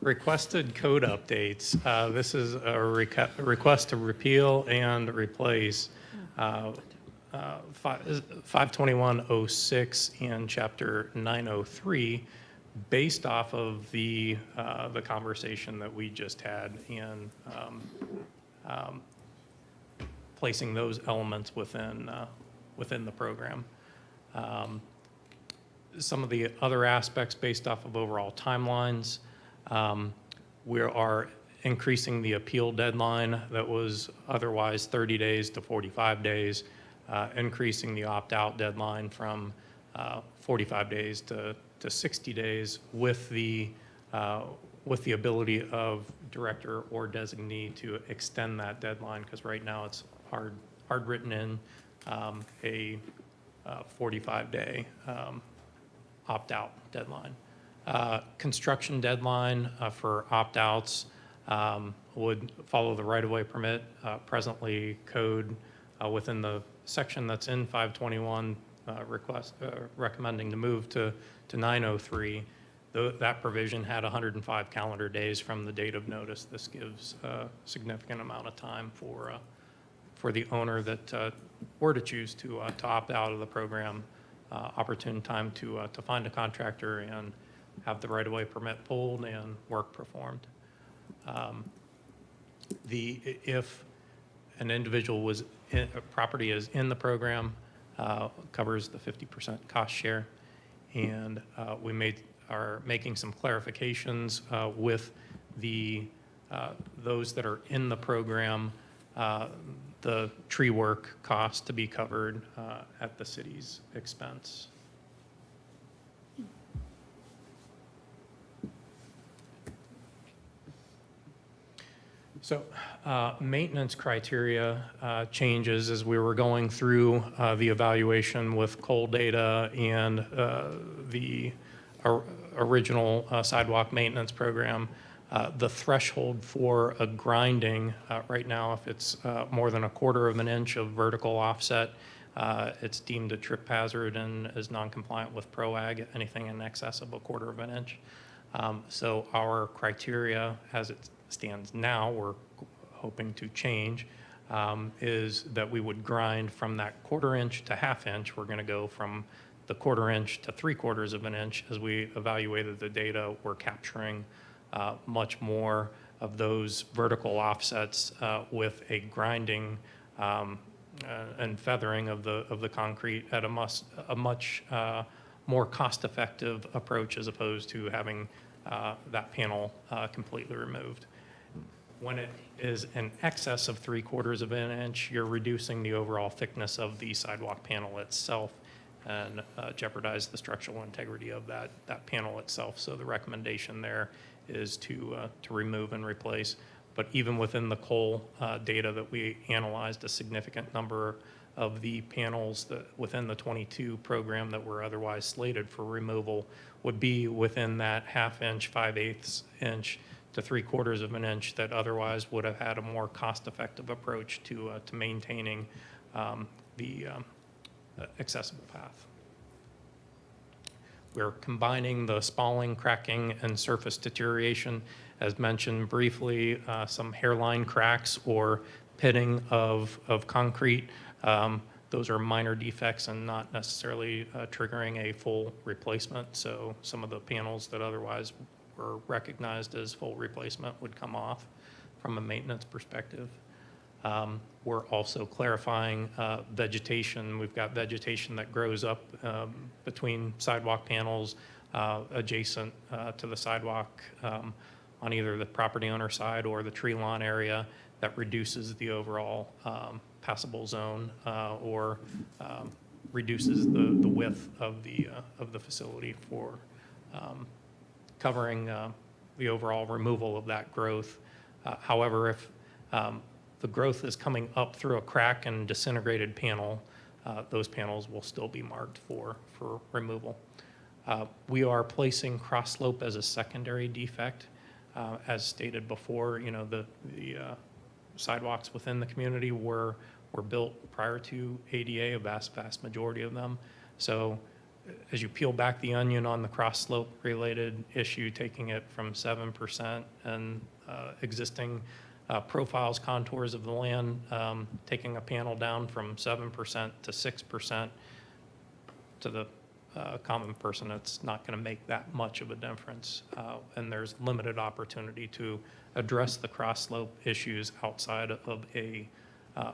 requested code updates. This is a request to repeal and replace 52106 and Chapter 903, based off of the conversation that we just had and placing those elements within the program. Some of the other aspects based off of overall timelines, we are increasing the appeal deadline that was otherwise 30 days to 45 days, increasing the opt-out deadline from 45 days to 60 days with the ability of director or designee to extend that deadline, because right now it's hard written in a 45-day opt-out deadline. Construction deadline for opt-outs would follow the right-of-way permit. Presently, code within the section that's in 521 recommending to move to 903. That provision had 105 calendar days from the date of notice. This gives a significant amount of time for the owner that were to choose to opt out of the program, opportune time to find a contractor and have the right-of-way permit pulled and work performed. If an individual property is in the program, covers the 50% cost share. And we are making some clarifications with those that are in the program, the tree work cost to be covered at the city's expense. So maintenance criteria changes as we were going through the evaluation with coal data and the original sidewalk maintenance program. The threshold for a grinding right now, if it's more than 1/4 of an inch of vertical offset, it's deemed a trip hazard and is non-compliant with PROAG, anything in excess of 1/4 of an inch. So our criteria, as it stands now, we're hoping to change, is that we would grind from that 1/4 inch to 1/2 inch. We're going to go from the 1/4 inch to 3/4 of an inch. As we evaluated the data, we're capturing much more of those vertical offsets with a grinding and feathering of the concrete at a much more cost-effective approach as opposed to having that panel completely removed. When it is in excess of 3/4 of an inch, you're reducing the overall thickness of the sidewalk panel itself and jeopardize the structural integrity of that panel itself. So the recommendation there is to remove and replace. But even within the coal data that we analyzed, a significant number of the panels that within the 22 program that were otherwise slated for removal would be within that 1/2 inch, 5/8 inch to 3/4 of an inch that otherwise would have had a more cost-effective approach to maintaining the accessible path. We're combining the spalling, cracking, and surface deterioration. As mentioned briefly, some hairline cracks or pitting of concrete. Those are minor defects and not necessarily triggering a full replacement. So some of the panels that otherwise were recognized as full replacement would come off from a maintenance perspective. We're also clarifying vegetation. We've got vegetation that grows up between sidewalk panels adjacent to the sidewalk on either the property owner side or the tree lawn area that reduces the overall passable zone or reduces the width of the facility for covering the overall removal of that growth. However, if the growth is coming up through a crack and disintegrated panel, those panels will still be marked for removal. We are placing cross slope as a secondary defect. As stated before, the sidewalks within the community were built prior to ADA, a vast majority of them. So as you peel back the onion on the cross slope related issue, taking it from 7% and existing profiles, contours of the land, taking a panel down from 7% to 6%, to the common person, it's not going to make that much of a difference. And there's limited opportunity to address the cross slope issues outside of a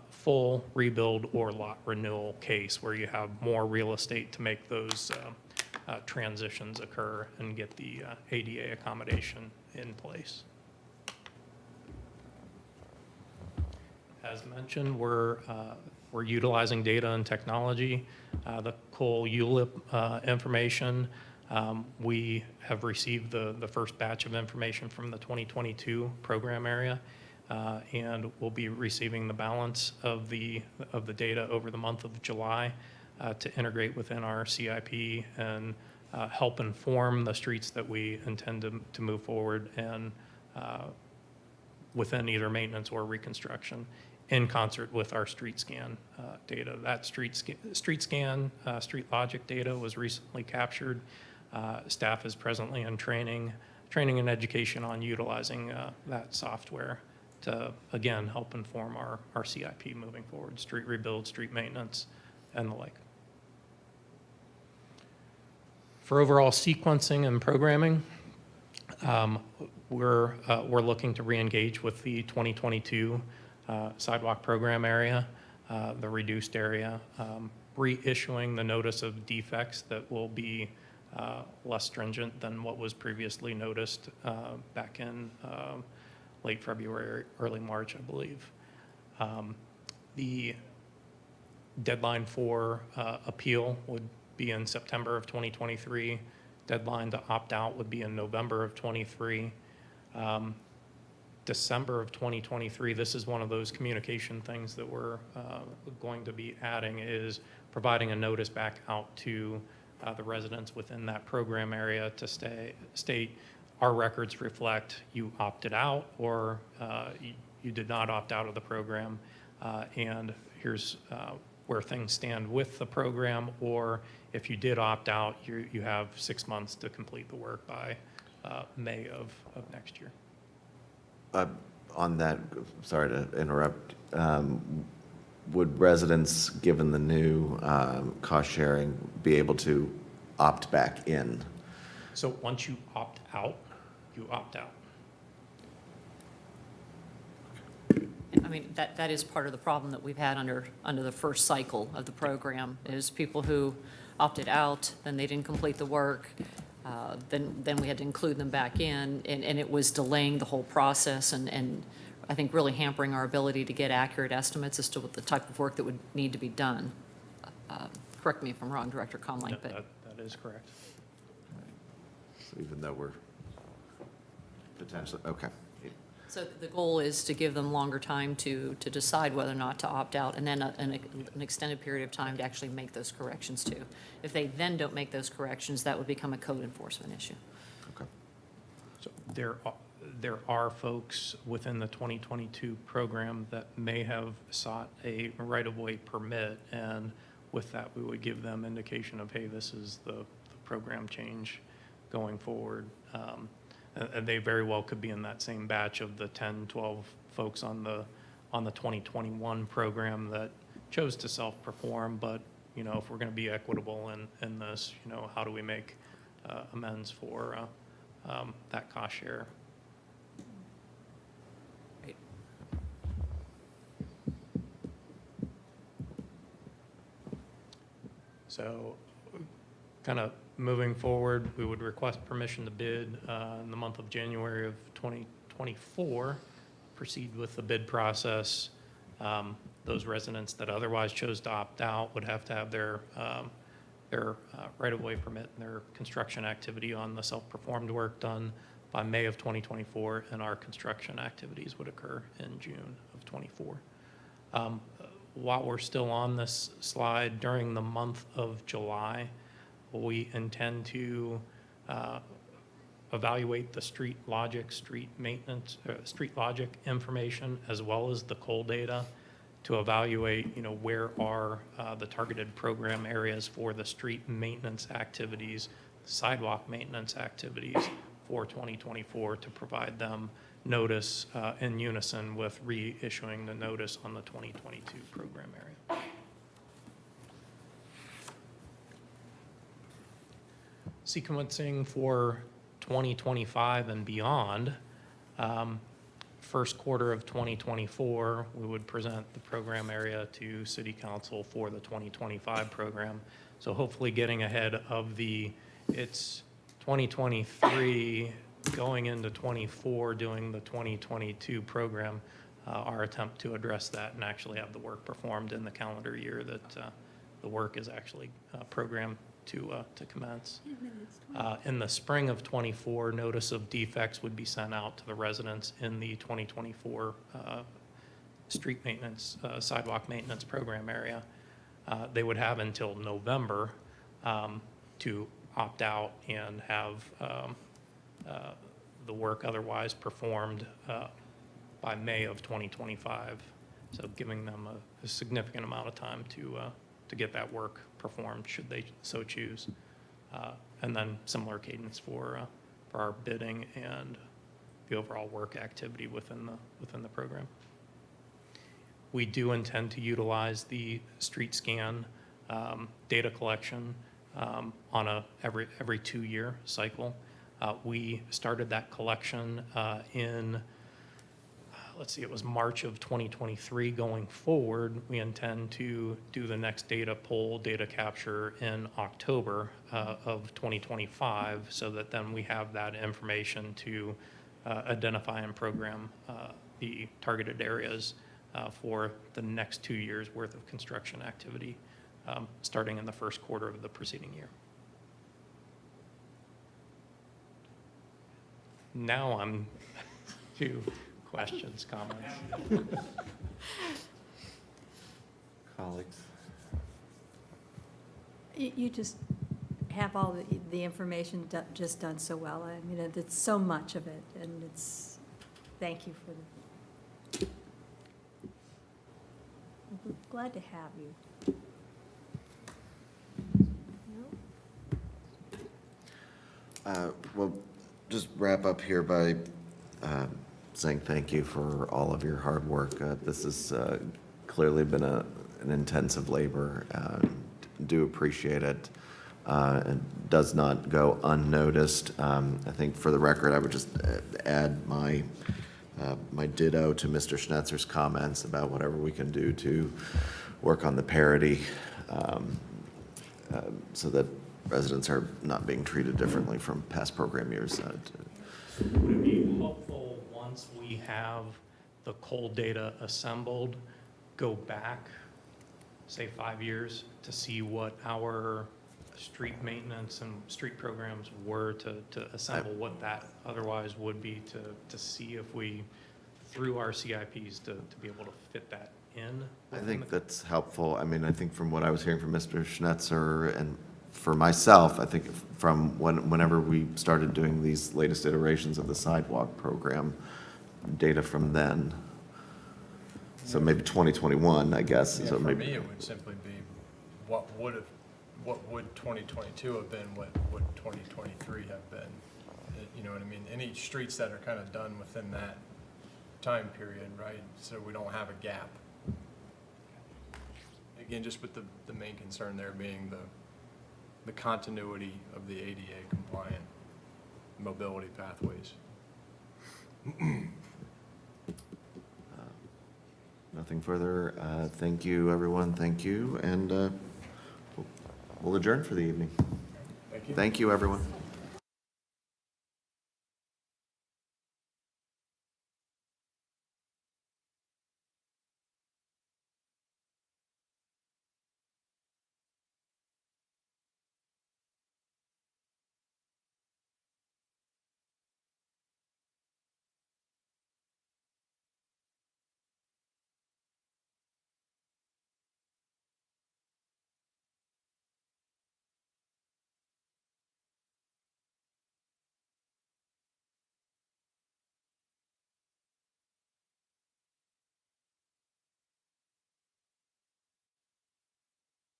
full rebuild or lot renewal case where you have more real estate to make those transitions occur and get the ADA accommodation in place. As mentioned, we're utilizing data and technology. The coal ULIP information, we have received the first batch of information from the 2022 program area, and we'll be receiving the balance of the data over the month of July to integrate within our CIP and help inform the streets that we intend to move forward and within either maintenance or reconstruction, in concert with our street scan data. That street scan, street logic data was recently captured. Staff is presently in training and education on utilizing that software to, again, help inform our CIP moving forward, street rebuild, street maintenance, and the like. For overall sequencing and programming, we're looking to re-engage with the 2022 sidewalk program area, the reduced area, reissuing the notice of defects that will be less stringent than what was previously noticed back in late February, early March, I believe. The deadline for appeal would be in September of 2023. Deadline to opt out would be in November of 23. December of 2023, this is one of those communication things that we're going to be adding, is providing a notice back out to the residents within that program area to state our records reflect you opted out, or you did not opt out of the program, and here's where things stand with the program, or if you did opt out, you have 6 months to complete the work by May of next year. On that, sorry to interrupt, would residents, given the new cost sharing, be able to opt back in? So once you opt out, you opt out. I mean, that is part of the problem that we've had under the first cycle of the program, is people who opted out, then they didn't complete the work, then we had to include them back in, and it was delaying the whole process, and I think really hampering our ability to get accurate estimates as to what the type of work that would need to be done. Correct me if I'm wrong, Director Conley, but. That is correct. So even though we're potentially, okay. So the goal is to give them longer time to decide whether or not to opt out, and then an extended period of time to actually make those corrections too. If they then don't make those corrections, that would become a code enforcement issue. Okay. So there are folks within the 2022 program that may have sought a right-of-way permit, and with that, we would give them indication of, hey, this is the program change going forward. And they very well could be in that same batch of the 10, 12 folks on the 2021 program that chose to self-perform. But, you know, if we're going to be equitable in this, you know, how do we make amends for that cost share? Right. So kind of moving forward, we would request permission to bid in the month of January of 2024, proceed with the bid process. Those residents that otherwise chose to opt out would have to have their right-of-way permit and their construction activity on the self-performed work done by May of 2024, and our construction activities would occur in June of 24. While we're still on this slide, during the month of July, we intend to evaluate the street logic, street maintenance, street logic information, as well as the coal data, to evaluate, you know, where are the targeted program areas for the street maintenance activities, sidewalk maintenance activities for 2024, to provide them notice in unison with reissuing the notice on the 2022 program area. Sequencing for 2025 and beyond, first quarter of 2024, we would present the program area to City Council for the 2025 program. So hopefully getting ahead of it's 2023 going into 24, doing the 2022 program, our attempt to address that and actually have the work performed in the calendar year that the work is actually programmed to commence. In the spring of 24, notice of defects would be sent out to the residents in the 2024 street maintenance, sidewalk maintenance program area. They would have until November to opt out and have the work otherwise performed by May of 2025. So giving them a significant amount of time to get that work performed, should they so choose. And then similar cadence for our bidding and the overall work activity within the program. We do intend to utilize the street scan data collection on a every 2-year cycle. We started that collection in let's see, it was March of 2023. Going forward, we intend to do the next data pull, data capture in October of 2025, so that then we have that information to identify and program the targeted areas for the next 2 years' worth of construction activity, starting in the first quarter of the preceding year. Now I'm to questions, comments. Colleagues? You just have all the information just done so well. I mean, it's so much of it, and it's, thank you for the, we're glad to have you. Well, just wrap up here by saying thank you for all of your hard work. This has clearly been an intensive labor. Do appreciate it. It does not go unnoticed. I think for the record, I would just add my ditto to Mr. Schnetzer's comments about whatever we can do to work on the parity so that residents are not being treated differently from past program years. Would it be helpful, once we have the cold data assembled, go back, say 5 years, to see what our street maintenance and street programs were, to assemble what that otherwise would be, to see if we, through our CIPs, to be able to fit that in? I think that's helpful. I mean, I think from what I was hearing from Mr. Schnetzer and for myself, I think from whenever we started doing these latest iterations of the sidewalk program, data from then, so maybe 2021, I guess. Yeah, So for maybe me, it would simply be what would 2022 have been, what would 2023 have been? You know what I mean? Any streets that are kind of done within that time period, right? So we don't have a gap. Again, just with the main concern there being the continuity of the ADA compliant mobility pathways. nothing further. Thank you, everyone. Thank you. And we'll adjourn for the evening. Thank you. Thank you, everyone.